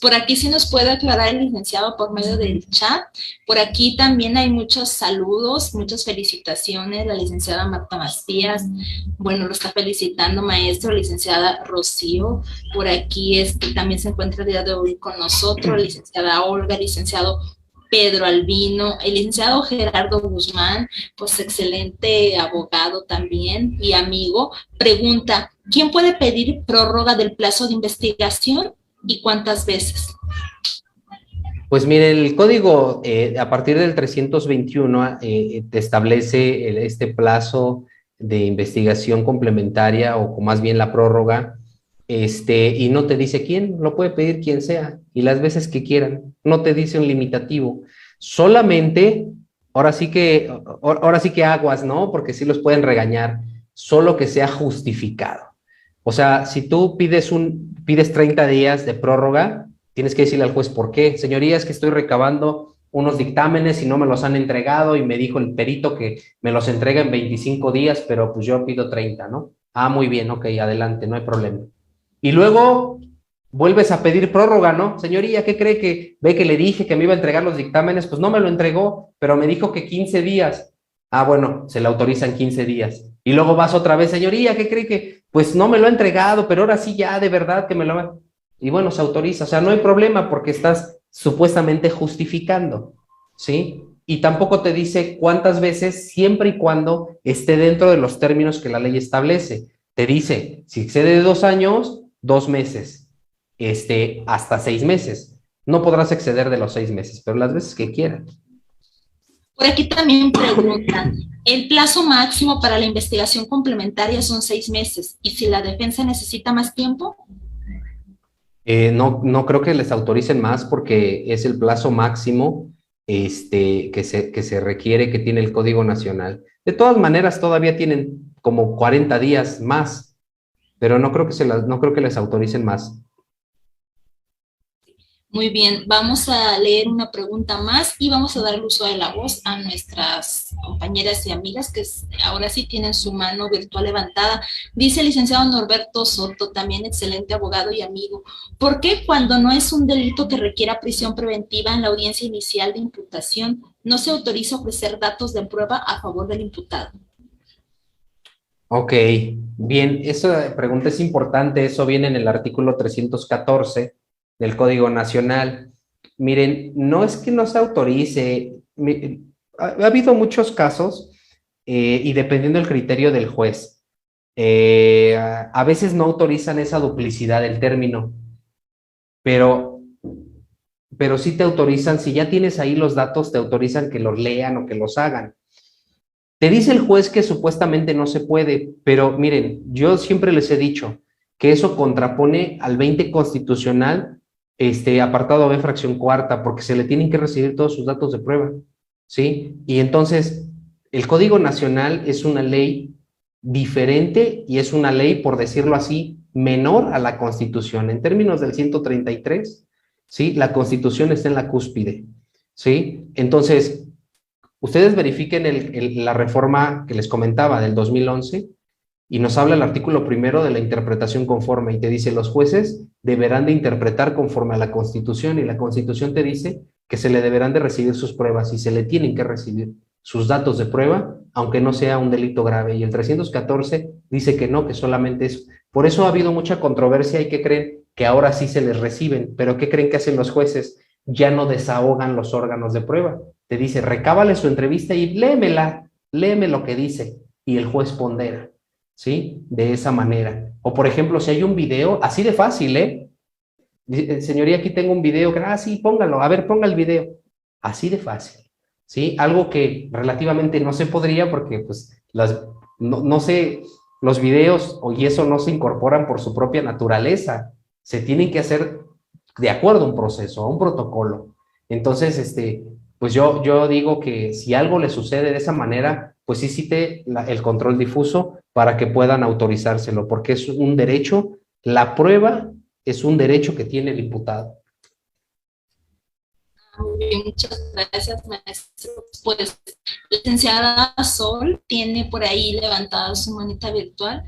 Speaker 1: Por aquí sí nos puede aclarar el licenciado por medio del chat. Por aquí también hay muchos saludos, muchas felicitaciones. La licenciada Marta Macías, bueno, lo está felicitando maestro, licenciada Rocío. Por aquí también se encuentra el día de hoy con nosotros, la licenciada Olga, licenciado Pedro Albino, el licenciado Gerardo Guzmán, pues excelente abogado también y amigo. Pregunta, ¿quién puede pedir prórroga del plazo de investigación y cuántas veces?
Speaker 2: Pues mire, el código a partir del 321 te establece este plazo de investigación complementaria o más bien la prórroga, y no te dice quién, lo puede pedir quien sea y las veces que quieran, no te dice un limitativo, solamente, ahora sí que aguas, ¿no? Porque sí los pueden regañar, solo que sea justificado. O sea, si tú pides 30 días de prórroga, tienes que decirle al juez por qué. Señoría, es que estoy recabando unos dictámenes y no me los han entregado y me dijo el perito que me los entrega en 25 días, pero pues yo pido 30, ¿no? Ah, muy bien, ok, adelante, no hay problema. Y luego vuelves a pedir prórroga, ¿no? Señoría, ¿qué cree que ve que le dije que me iba a entregar los dictámenes? Pues no me lo entregó, pero me dijo que 15 días. Ah, bueno, se le autorizan 15 días. Y luego vas otra vez, señoría, ¿qué cree que? Pues no me lo ha entregado, pero ahora sí ya, de verdad que me lo va. Y bueno, se autoriza. O sea, no hay problema porque estás supuestamente justificando, ¿sí? Y tampoco te dice cuántas veces, siempre y cuando esté dentro de los términos que la ley establece. Te dice, si excede de 2 años, 2 meses, hasta 6 meses. No podrás exceder de los 6 meses, pero las veces que quieras.
Speaker 1: Por aquí también preguntan, el plazo máximo para la investigación complementaria son 6 meses, y si la defensa necesita más tiempo.
Speaker 2: No creo que les autoricen más porque es el plazo máximo que se requiere, que tiene el Código Nacional. De todas maneras, todavía tienen como 40 días más, pero no creo no creo que les autoricen más.
Speaker 1: Muy bien, vamos a leer una pregunta más y vamos a dar el uso de la voz a nuestras compañeras y amigas que ahora sí tienen su mano virtual levantada. Dice el licenciado Norberto Soto, también excelente abogado y amigo, ¿por qué cuando no es un delito que requiera prisión preventiva en la audiencia inicial de imputación no se autoriza ofrecer datos de prueba a favor del imputado?
Speaker 2: Ok, bien, esa pregunta es importante, eso viene en el artículo 314 del Código Nacional. Miren, no es que no se autorice, ha habido muchos casos y dependiendo del criterio del juez, a veces no autorizan esa duplicidad del término, pero, pero sí te autorizan, si ya tienes ahí los datos, te autorizan que los lean o que los hagan. Te dice el juez que supuestamente no se puede, pero miren, yo siempre les he dicho que eso contrapone al 20 constitucional, apartado B, fracción cuarta, porque se le tienen que recibir todos sus datos de prueba, ¿sí? Y entonces, el Código Nacional es una ley diferente y es una ley, por decirlo así, menor a la Constitución. En términos del 133, ¿sí? La Constitución está en la cúspide, ¿sí? Entonces, ustedes verifiquen la reforma que les comentaba del 2011 y nos habla el artículo primero de la interpretación conforme y te dice los jueces deberán de interpretar conforme a la Constitución y la Constitución te dice que se le deberán de recibir sus pruebas y se le tienen que recibir sus datos de prueba, aunque no sea un delito grave. Y el 314 dice que no, que solamente es. Por eso ha habido mucha controversia y que creen que ahora sí se les reciben, pero ¿qué creen que hacen los jueces? Ya no desahogan los órganos de prueba. Te dice, recábale su entrevista y léeme lo que dice. Y el juez pondera, ¿sí? De esa manera. O por ejemplo, si hay un video, así de fácil, ¿eh? Señoría, aquí tengo un video, sí, póngalo, a ver, ponga el video. Así de fácil, ¿sí? Algo que relativamente no se podría porque, pues, no sé, los videos y eso no se incorporan por su propia naturaleza. Se tienen que hacer de acuerdo a un proceso, a un protocolo. Entonces, pues yo digo que si algo le sucede de esa manera, pues sí cite el control difuso para que puedan autorizárselo, porque es un derecho, la prueba es un derecho que tiene el imputado.
Speaker 1: Muy bien, muchas gracias, maestro. Pues, licenciada Sol tiene por ahí levantada su manita virtual.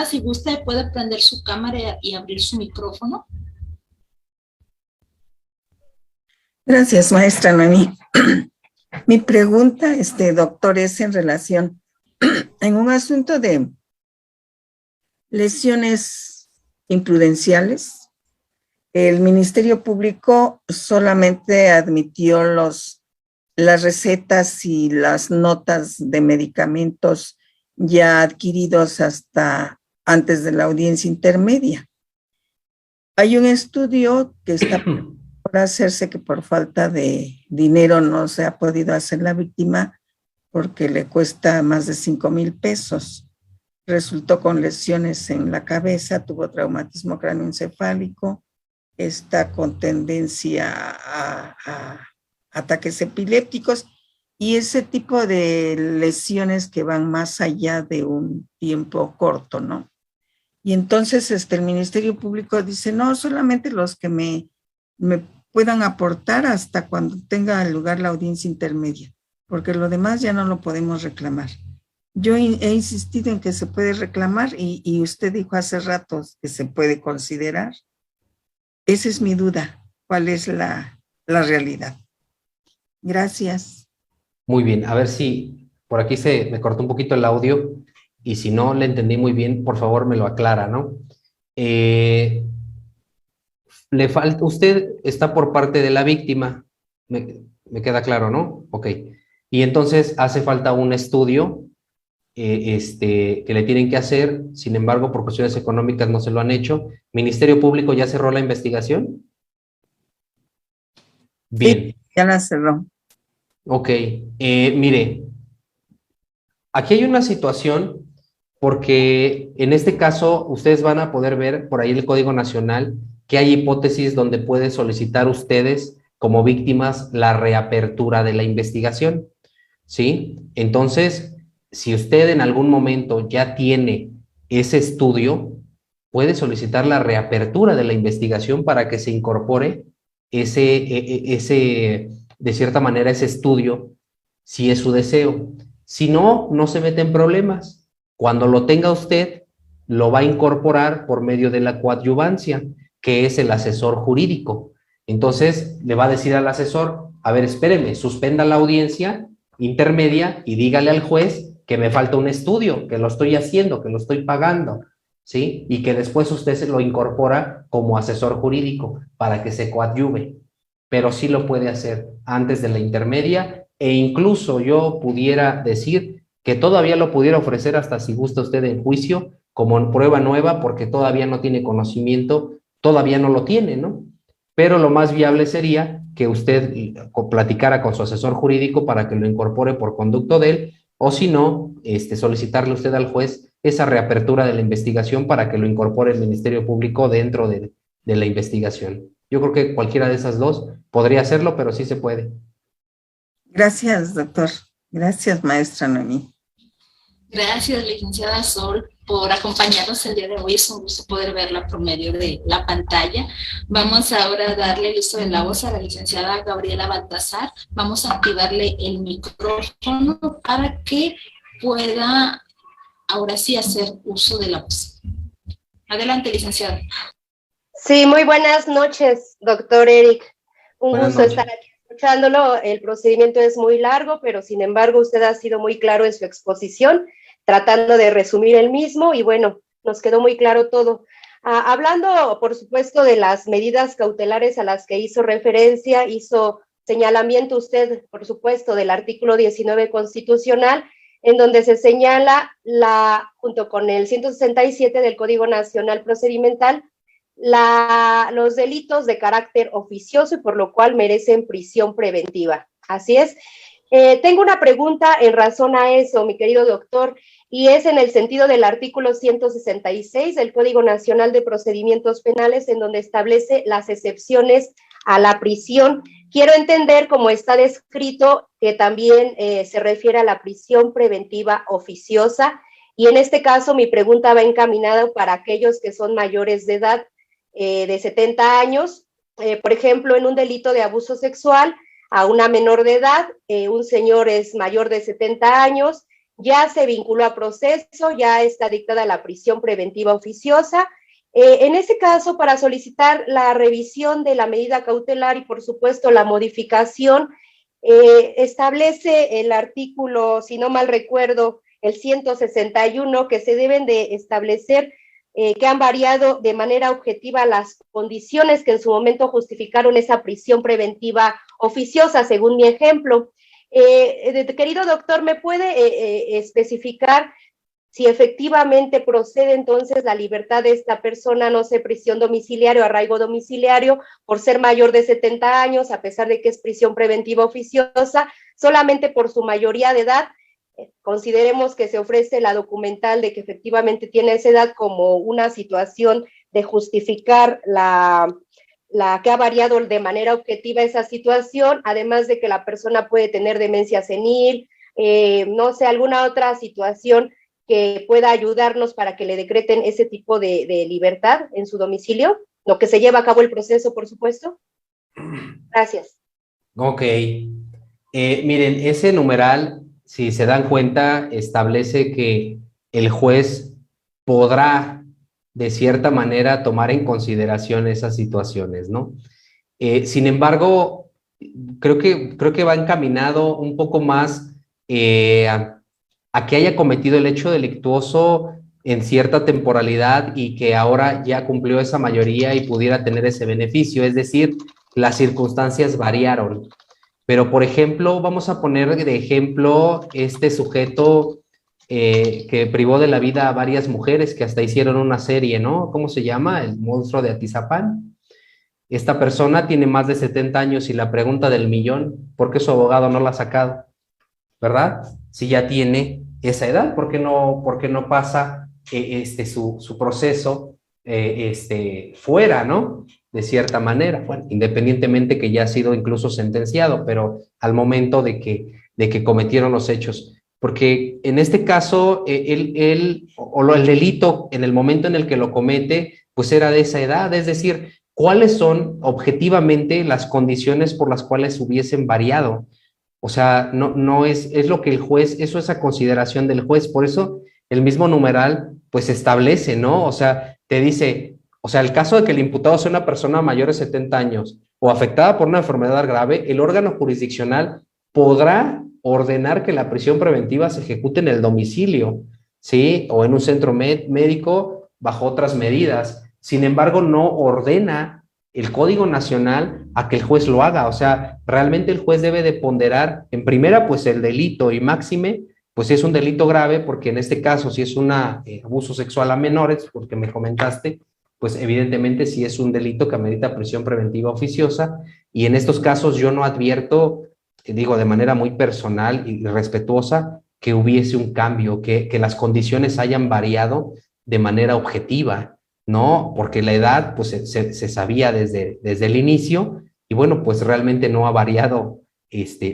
Speaker 1: Si gusta, puede prender su cámara y abrir su micrófono.
Speaker 3: Gracias, maestra Noemí. Mi pregunta, doctor, es en relación en un asunto de lesiones imprudenciales. El Ministerio Público solamente admitió las recetas y las notas de medicamentos ya adquiridos hasta antes de la audiencia intermedia. Hay un estudio que está por hacerse, que por falta de dinero no se ha podido hacer la víctima porque le cuesta más de 5,000 pesos. Resultó con lesiones en la cabeza, tuvo traumatismo cráneoencefálico, está con tendencia a ataques epilépticos y ese tipo de lesiones que van más allá de un tiempo corto, ¿no? Y entonces el Ministerio Público dice, no, solamente los que me puedan aportar hasta cuando tenga lugar la audiencia intermedia, porque lo demás ya no lo podemos reclamar. Yo he insistido en que se puede reclamar y usted dijo hace rato que se puede considerar. Esa es mi duda. ¿Cuál es la realidad? Gracias.
Speaker 2: Muy bien, a ver si por aquí se me cortó un poquito el audio y si no le entendí muy bien, por favor me lo aclara, ¿no? Le falta, usted está por parte de la víctima, me queda claro, ¿no? Ok. Y entonces hace falta un estudio que le tienen que hacer, sin embargo, por cuestiones económicas no se lo han hecho. ¿Ministerio Público ya cerró la investigación? Bien.
Speaker 3: Sí, ya la cerró.
Speaker 2: Ok, mire, aquí hay una situación porque en este caso ustedes van a poder ver por ahí el Código Nacional que hay hipótesis donde pueden solicitar ustedes como víctimas la reapertura de la investigación, ¿sí? Entonces, si usted en algún momento ya tiene ese estudio, puede solicitar la reapertura de la investigación para que se incorpore de cierta manera, ese estudio, si es su deseo. Si no, no se mete en problemas. Cuando lo tenga usted, lo va a incorporar por medio de la coadyuvancia, que es el asesor jurídico. Entonces, le va a decir al asesor, a ver, espéreme, suspenda la audiencia intermedia y dígale al juez que me falta un estudio, que lo estoy haciendo, que lo estoy pagando, ¿sí? Y que después usted se lo incorpora como asesor jurídico para que se coadyuve, pero sí lo puede hacer antes de la intermedia e incluso yo pudiera decir que todavía lo pudiera ofrecer hasta si gusta usted en juicio como prueba nueva porque todavía no tiene conocimiento, todavía no lo tiene, ¿no? Pero lo más viable sería que usted platicara con su asesor jurídico para que lo incorpore por conducto de él, o si no, solicitarle usted al juez esa reapertura de la investigación para que lo incorpore el Ministerio Público dentro de la investigación. Yo creo que cualquiera de esas dos podría hacerlo, pero sí se puede.
Speaker 3: Gracias, doctor. Gracias, maestra Noemí.
Speaker 1: Gracias, licenciada Sol, por acompañarnos el día de hoy. Es un gusto poder verla por medio de la pantalla. Vamos ahora a darle el uso de la voz a la licenciada Gabriela Baltasar. Vamos a activarle el micrófono para que pueda ahora sí hacer uso de la voz. Adelante, licenciada.
Speaker 4: Sí, muy buenas noches, doctor Eric. Un gusto estar aquí escuchándolo. El procedimiento es muy largo, pero sin embargo usted ha sido muy claro en su exposición, tratando de resumir el mismo y bueno, nos quedó muy claro todo. Hablando, por supuesto, de las medidas cautelares a las que hizo referencia, hizo señalamiento usted, por supuesto, del artículo 19 constitucional, en donde se señala, junto con el 167 del Código Nacional Procedimental, los delitos de carácter oficioso y por lo cual merecen prisión preventiva. Así es. Tengo una pregunta en razón a eso, mi querido doctor, y es en el sentido del artículo 166 del Código Nacional de Procedimientos Penales, en donde establece las excepciones a la prisión. Quiero entender cómo está descrito que también se refiere a la prisión preventiva oficiosa, y en este caso mi pregunta va encaminada para aquellos que son mayores de edad, de 70 años, por ejemplo, en un delito de abuso sexual a una menor de edad, un señor es mayor de 70 años, ya se vinculó a proceso, ya está dictada la prisión preventiva oficiosa, En ese caso, para solicitar la revisión de la medida cautelar y, por supuesto, la modificación, establece el artículo, si no mal recuerdo, el 161, que se deben de establecer que han variado de manera objetiva las condiciones que en su momento justificaron esa prisión preventiva oficiosa, según mi ejemplo. Querido doctor, ¿me puede especificar si efectivamente procede entonces la libertad de esta persona, no sé, prisión domiciliaria o arraigo domiciliario, por ser mayor de 70 años, a pesar de que es prisión preventiva oficiosa, solamente por su mayoría de edad? Consideremos que se ofrece la documental de que efectivamente tiene esa edad como una situación de justificar la que ha variado de manera objetiva esa situación, además de que la persona puede tener demencia senil, no sé, alguna otra situación que pueda ayudarnos para que le decreten ese tipo de libertad en su domicilio, lo que se lleva a cabo el proceso, por supuesto. Gracias.
Speaker 2: Ok. Miren, ese numeral, si se dan cuenta, establece que el juez podrá, de cierta manera, tomar en consideración esas situaciones, ¿no? Sin embargo, creo que va encaminado un poco más a que haya cometido el hecho delictuoso en cierta temporalidad y que ahora ya cumplió esa mayoría y pudiera tener ese beneficio. Es decir, las circunstancias variaron. Pero, por ejemplo, vamos a poner de ejemplo este sujeto que privó de la vida a varias mujeres, que hasta hicieron una serie, ¿no? ¿Cómo se llama? El monstruo de Atizapán. Esta persona tiene más de 70 años y la pregunta del millón, ¿por qué su abogado no la ha sacado? ¿Verdad? Si ya tiene esa edad, ¿por qué no pasa su proceso fuera, ¿no? De cierta manera, bueno, independientemente que ya ha sido incluso sentenciado, pero al momento de que cometieron los hechos. Porque en este caso, el delito, en el momento en el que lo comete, pues era de esa edad, es decir, ¿cuáles son objetivamente las condiciones por las cuales hubiesen variado? O sea, no es lo que el juez, eso es a consideración del juez, por eso el mismo numeral pues establece, ¿no? O sea, te dice, o sea, el caso de que el imputado sea una persona mayor de 70 años o afectada por una enfermedad grave, el órgano jurisdiccional podrá ordenar que la prisión preventiva se ejecute en el domicilio, ¿sí? O en un centro médico bajo otras medidas. Sin embargo, no ordena el Código Nacional a que el juez lo haga. O sea, realmente el juez debe de ponderar, en primera, pues el delito y máxime, pues es un delito grave, porque en este caso, si es un abuso sexual a menores, porque me comentaste, pues evidentemente sí es un delito que amerita prisión preventiva oficiosa, y en estos casos yo no advierto, digo de manera muy personal y respetuosa, que hubiese un cambio, que las condiciones hayan variado de manera objetiva, ¿no? Porque la edad, pues se sabía desde el inicio, y bueno, pues realmente no ha variado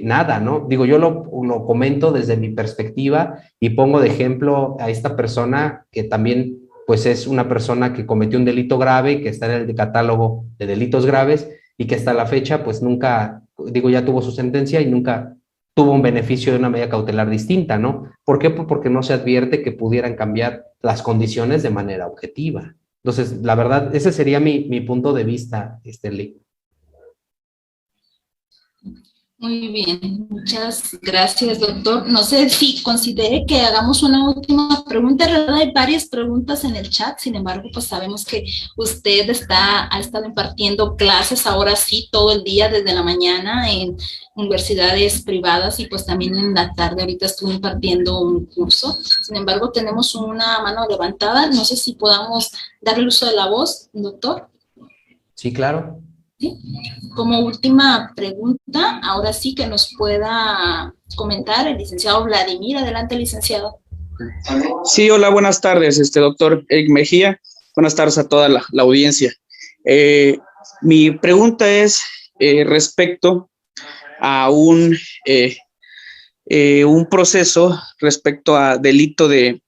Speaker 2: nada, ¿no? Digo, yo lo comento desde mi perspectiva y pongo de ejemplo a esta persona que también, pues es una persona que cometió un delito grave, que está en el catálogo de delitos graves y que hasta la fecha, pues nunca, digo, ya tuvo su sentencia y nunca tuvo un beneficio de una medida cautelar distinta, ¿no? ¿Por qué? Porque no se advierte que pudieran cambiar las condiciones de manera objetiva. Entonces, la verdad, ese sería mi punto de vista, Lee.
Speaker 1: Muy bien, muchas gracias, doctor. No sé si considere que hagamos una última pregunta. En realidad hay varias preguntas en el chat, sin embargo, pues sabemos que usted ha estado impartiendo clases ahora sí todo el día desde la mañana en universidades privadas y pues también en la tarde ahorita estuve impartiendo un curso. Sin embargo, tenemos una mano levantada. No sé si podamos darle uso de la voz, doctor.
Speaker 2: Sí, claro.
Speaker 1: ¿Sí? Como última pregunta, ahora sí que nos pueda comentar el licenciado Vladimir. Adelante, licenciado.
Speaker 5: Sí, hola, buenas tardes, doctor Eric Mejía. Buenas tardes a toda la audiencia. Mi pregunta es respecto a un proceso respecto a delito de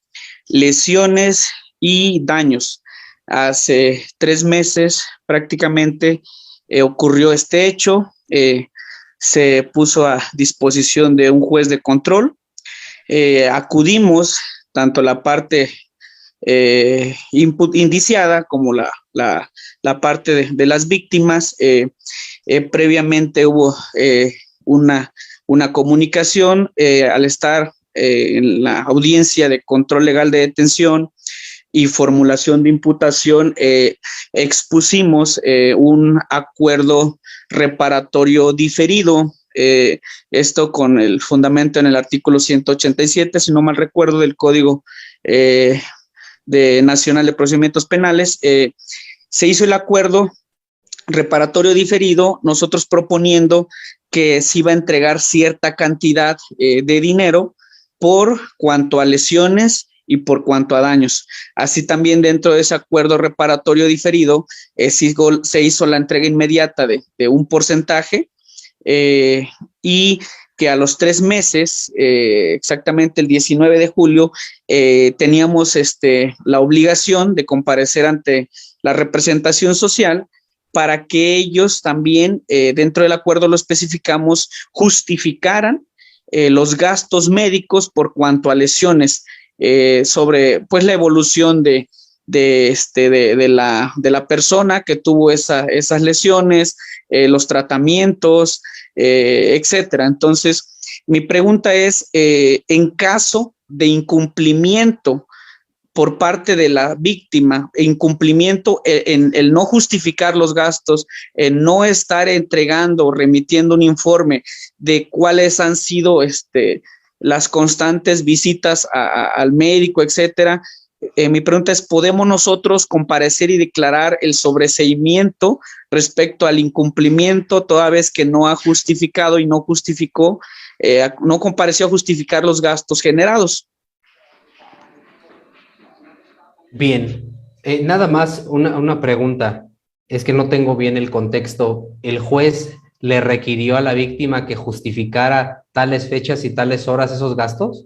Speaker 5: lesiones y daños. Hace 3 meses prácticamente ocurrió este hecho, se puso a disposición de un juez de control, acudimos tanto la parte indiciada, como la parte de las víctimas. Previamente hubo una comunicación al estar en la audiencia de control legal de detención y formulación de imputación, expusimos un acuerdo reparatorio diferido, esto con el fundamento en el artículo 187, si no mal recuerdo, del Código Nacional de Procedimientos Penales. Se hizo el acuerdo reparatorio diferido, nosotros proponiendo que se iba a entregar cierta cantidad de dinero por cuanto a lesiones y por cuanto a daños. Así también dentro de ese acuerdo reparatorio diferido se hizo la entrega inmediata de un porcentaje y que a los 3 meses, exactamente el 19 de julio, teníamos la obligación de comparecer ante la representación social para que ellos también, dentro del acuerdo lo especificamos, justificaran los gastos médicos por cuanto a lesiones, sobre pues la evolución de la persona que tuvo esas lesiones, los tratamientos, etcétera. Entonces, mi pregunta es, en caso de incumplimiento por parte de la víctima, incumplimiento en el no justificar los gastos, en no estar entregando o remitiendo un informe de cuáles han sido las constantes visitas al médico, etcétera. Mi pregunta es, ¿podemos nosotros comparecer y declarar el sobreseimiento respecto al incumplimiento, toda vez que no ha justificado y no justificó, no compareció a justificar los gastos generados?
Speaker 2: Bien, nada más una pregunta, es que no tengo bien el contexto. ¿El juez le requirió a la víctima que justificara tales fechas y tales horas esos gastos?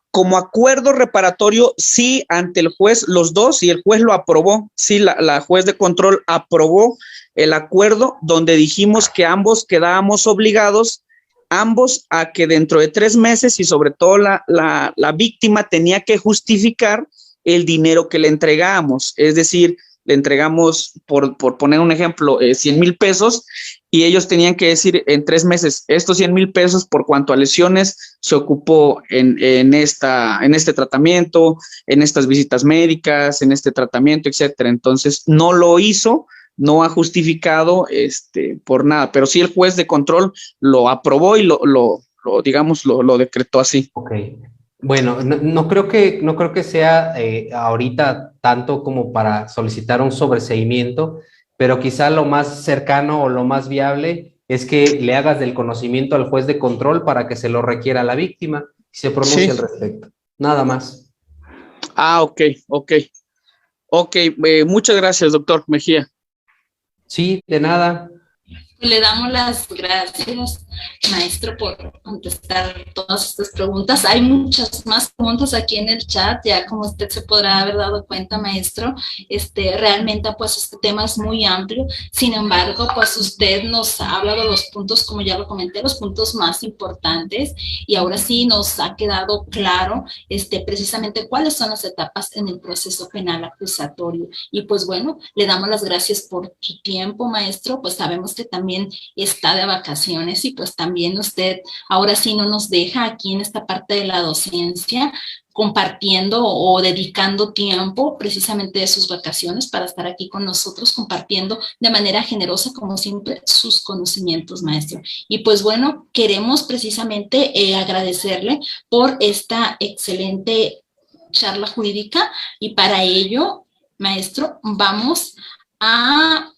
Speaker 5: Como acuerdo reparatorio, sí, ante el juez, los dos, y el juez lo aprobó. Sí, la juez de control aprobó el acuerdo donde dijimos que ambos quedábamos obligados, ambos, a que dentro de 3 meses, y sobre todo la víctima tenía que justificar el dinero que le entregábamos. Es decir, le entregamos, por poner un ejemplo, 100,000 pesos, y ellos tenían que decir en 3 meses, estos 100,000 pesos por cuanto a lesiones se ocupó en este tratamiento, en estas visitas médicas, en este tratamiento, etcétera. Entonces, no lo hizo, no ha justificado por nada, pero sí el juez de control lo aprobó y lo decretó así.
Speaker 2: Ok. Bueno, no creo que sea ahorita tanto como para solicitar un sobreseimiento, pero quizá lo más cercano o lo más viable es que le hagas del conocimiento al juez de control para que se lo requiera a la víctima y se pronuncie al respecto. Nada más.
Speaker 5: Ok. Muchas gracias, doctor Mejía.
Speaker 2: Sí, de nada.
Speaker 1: Le damos las gracias, maestro, por contestar todas estas preguntas. Hay muchas más preguntas aquí en el chat, ya como usted se podrá haber dado cuenta, maestro. Realmente, pues, este tema es muy amplio. Sin embargo, pues, usted nos ha hablado de los puntos, como ya lo comenté, los puntos más importantes, y ahora sí nos ha quedado claro, precisamente cuáles son las etapas en el proceso penal acusatorio. Y, pues, bueno, le damos las gracias por su tiempo, maestro. Pues sabemos que también está de vacaciones y pues también usted ahora sí no nos deja aquí en esta parte de la docencia compartiendo o dedicando tiempo precisamente de sus vacaciones para estar aquí con nosotros compartiendo de manera generosa como siempre sus conocimientos, maestro. Y pues bueno, queremos precisamente agradecerle por esta excelente charla jurídica y para ello, maestro, vamos a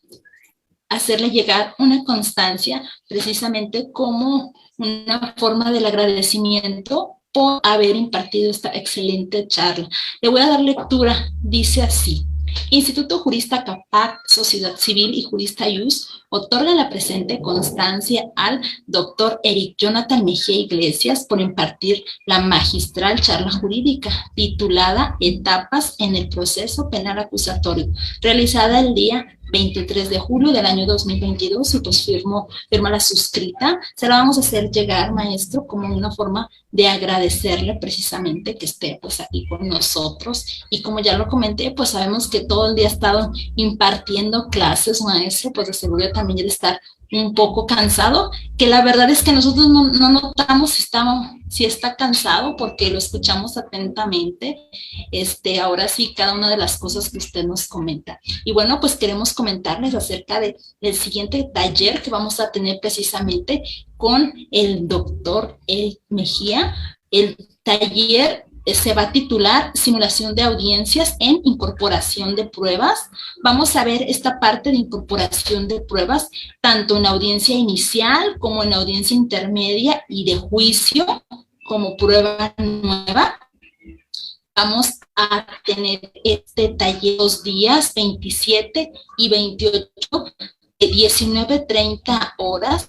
Speaker 1: hacerle llegar una constancia precisamente como una forma del agradecimiento por haber impartido esta excelente charla. Le voy a dar lectura, dice así: Instituto Jurista CAPAC, Sociedad Civil y Jurista IUS otorga la presente constancia al doctor Eric Jonathan Mejía Iglesias por impartir la magistral charla jurídica titulada Etapas en el proceso penal acusatorio, realizada el día 23 de julio del año 2022 y pues firma la suscrita. Se la vamos a hacer llegar, maestro, como una forma de agradecerle precisamente que esté pues aquí con nosotros. Y como ya lo comenté, pues sabemos que todo el día ha estado impartiendo clases, maestro, pues de seguro también debe estar un poco cansado, que la verdad es que nosotros no notamos si está cansado porque lo escuchamos atentamente. Ahora sí, cada una de las cosas que usted nos comenta. Y bueno, pues queremos comentarles acerca del siguiente taller que vamos a tener precisamente con el doctor Eric Mejía. El taller se va a titular Simulación de audiencias en incorporación de pruebas. Vamos a ver esta parte de incorporación de pruebas, tanto en audiencia inicial como en audiencia intermedia y de juicio como prueba nueva. Vamos a tener este taller 2 días, 27 y 28, de 19:30 horas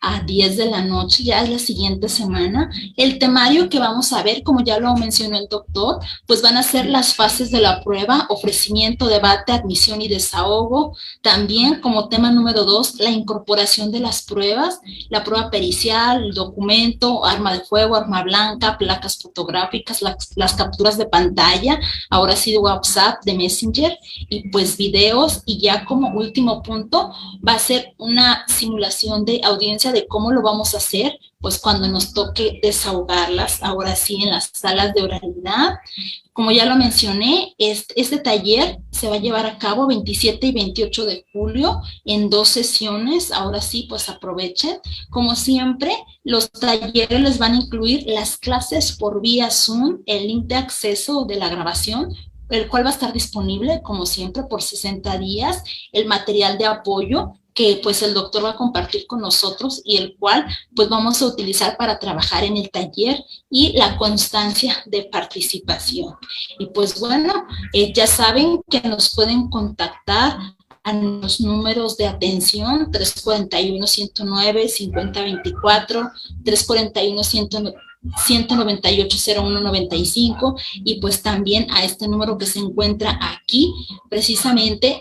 Speaker 1: a 10 de la noche, ya es la siguiente semana. El temario que vamos a ver, como ya lo mencionó el doctor, pues van a ser las fases de la prueba, ofrecimiento, debate, admisión y desahogo. También como tema número 2, la incorporación de las pruebas, la prueba pericial, el documento, arma de fuego, arma blanca, placas fotográficas, las capturas de pantalla, ahora sí de WhatsApp, de Messenger, y pues videos. Y ya como último punto, va a ser una simulación de audiencia de cómo lo vamos a hacer, pues cuando nos toque desahogarlas, ahora sí en las salas de oralidad. Como ya lo mencioné, este taller se va a llevar a cabo 27 y 28 de julio en 2 sesiones, ahora sí, pues aprovechen. Como siempre, los talleres les van a incluir las clases por vía Zoom, el link de acceso de la grabación, el cual va a estar disponible, como siempre, por 60 días, el material de apoyo, que pues el doctor va a compartir con nosotros y el cual pues vamos a utilizar para trabajar en el taller, y la constancia de participación. Y pues bueno, ya saben que nos pueden contactar a los números de atención 341-109-5024, 341-198-0195, y pues también a este número que se encuentra aquí. Precisamente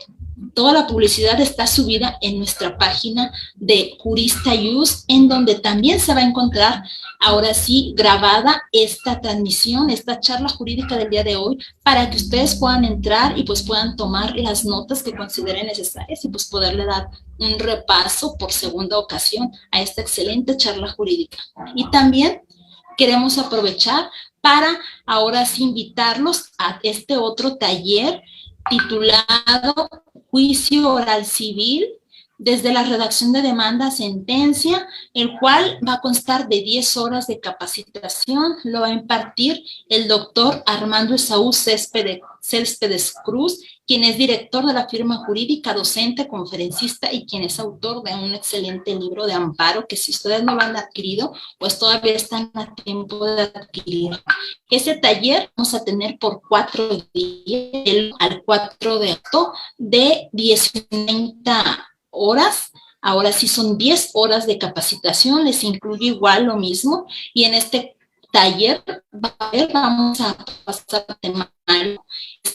Speaker 1: toda la publicidad está subida en nuestra página de Jurista Yus, en donde también se va a encontrar ahora sí grabada esta transmisión, esta charla jurídica del día de hoy, para que ustedes puedan entrar y pues puedan tomar las notas que consideren necesarias y pues poderle dar un repaso por segunda ocasión a esta excelente charla jurídica. Y también queremos aprovechar para ahora sí invitarlos a este otro taller titulado Juicio Oral Civil, desde la redacción de demanda a sentencia, el cual va a constar de 10 horas de capacitación. Lo va a impartir el doctor Armando Esaú Céspedes Cruz, quien es director de la firma jurídica, docente, conferencista y quien es autor de un excelente libro de amparo, que si ustedes no lo han adquirido, pues todavía están a tiempo de adquirirlo. Ese taller vamos a tener por 4 días, al 4 de agosto, de 19 horas. Ahora sí son 10 horas de capacitación, les incluye igual lo mismo, y en este taller vamos a pasar a temario.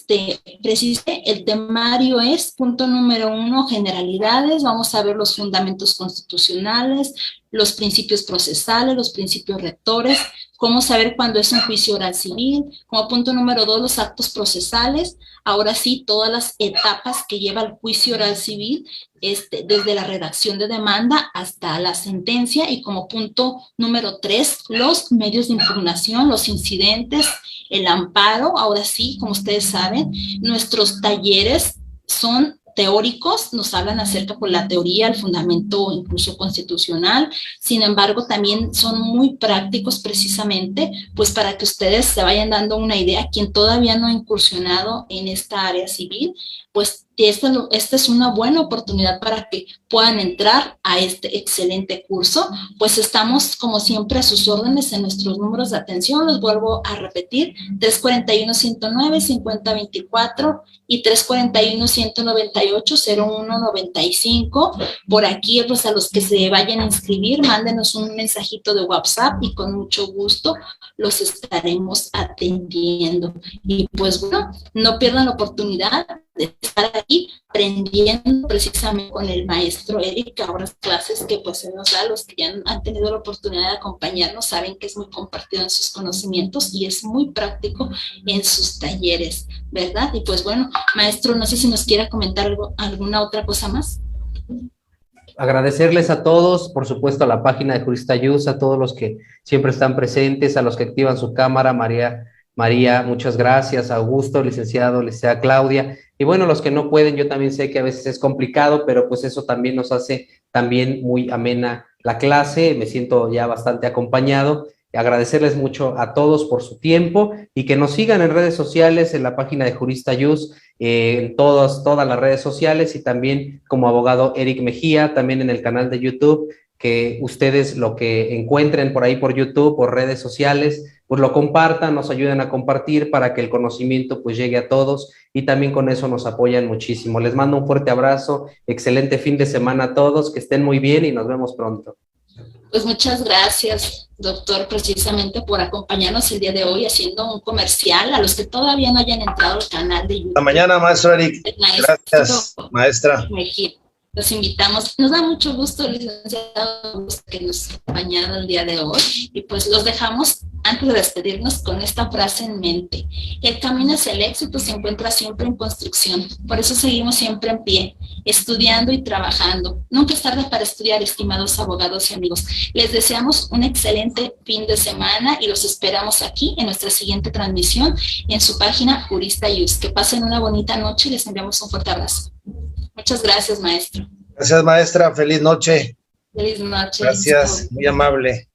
Speaker 1: El temario es, punto número 1, generalidades. Vamos a ver los fundamentos constitucionales, los principios procesales, los principios rectores, cómo saber cuándo es un juicio oral civil. Como punto número 2, los actos procesales. Ahora sí, todas las etapas que lleva el juicio oral civil, desde la redacción de demanda hasta la sentencia. Y como punto número 3, los medios de impugnación, los incidentes, el amparo. Ahora sí, como ustedes saben, nuestros talleres son teóricos, nos hablan acerca por la teoría, el fundamento incluso constitucional. Sin embargo, también son muy prácticos precisamente, pues para que ustedes se vayan dando una idea, quien todavía no ha incursionado en esta área civil, pues esta es una buena oportunidad para que puedan entrar a este excelente curso. Pues estamos, como siempre, a sus órdenes en nuestros números de atención. Los vuelvo a repetir: 341-109-5024 y 341-198-0195. Por aquí, pues a los que se vayan a inscribir, mándenos un mensajito de WhatsApp y con mucho gusto los estaremos atendiendo. Y pues bueno, no pierdan la oportunidad de estar aquí aprendiendo precisamente con el maestro Eric, ahora clases que pues él nos da. Los que ya han tenido la oportunidad de acompañarnos saben que es muy compartido en sus conocimientos y es muy práctico en sus talleres, ¿verdad? Y pues bueno, maestro, no sé si nos quiera comentar alguna otra cosa más.
Speaker 2: Agradecerles a todos, por supuesto, a la página de Jurista Yus, a todos los que siempre están presentes, a los que activan su cámara, María, muchas gracias, a Augusto, licenciada Claudia, y bueno, los que no pueden, yo también sé que a veces es complicado, pero pues eso también nos hace también muy amena la clase, me siento ya bastante acompañado. Agradecerles mucho a todos por su tiempo y que nos sigan en redes sociales, en la página de Jurista Yus, en todas las redes sociales, y también como abogado Eric Mejía, también en el canal de YouTube, que ustedes lo que encuentren por ahí por YouTube, por redes sociales, pues lo compartan, nos ayuden a compartir para que el conocimiento pues llegue a todos, y también con eso nos apoyan muchísimo. Les mando un fuerte abrazo, excelente fin de semana a todos, que estén muy bien y nos vemos pronto.
Speaker 1: Pues muchas gracias, doctor, precisamente por acompañarnos el día de hoy haciendo un comercial. A los que todavía no hayan entrado al canal de YouTube.
Speaker 6: Hasta mañana, maestro Eric. Gracias, maestra.
Speaker 1: Mejía. Los invitamos. Nos da mucho gusto, licenciado, que nos acompañaron el día de hoy. Y pues los dejamos, antes de despedirnos, con esta frase en mente. El camino hacia el éxito se encuentra siempre en construcción. Por eso seguimos siempre en pie, estudiando y trabajando. Nunca es tarde para estudiar, estimados abogados y amigos. Les deseamos un excelente fin de semana y los esperamos aquí en nuestra siguiente transmisión en su página Jurista Yus. Que pasen una bonita noche y les enviamos un fuerte abrazo. Muchas gracias, maestro.
Speaker 6: Gracias, maestra. Feliz noche.
Speaker 1: Feliz noche.
Speaker 6: Gracias, muy amable.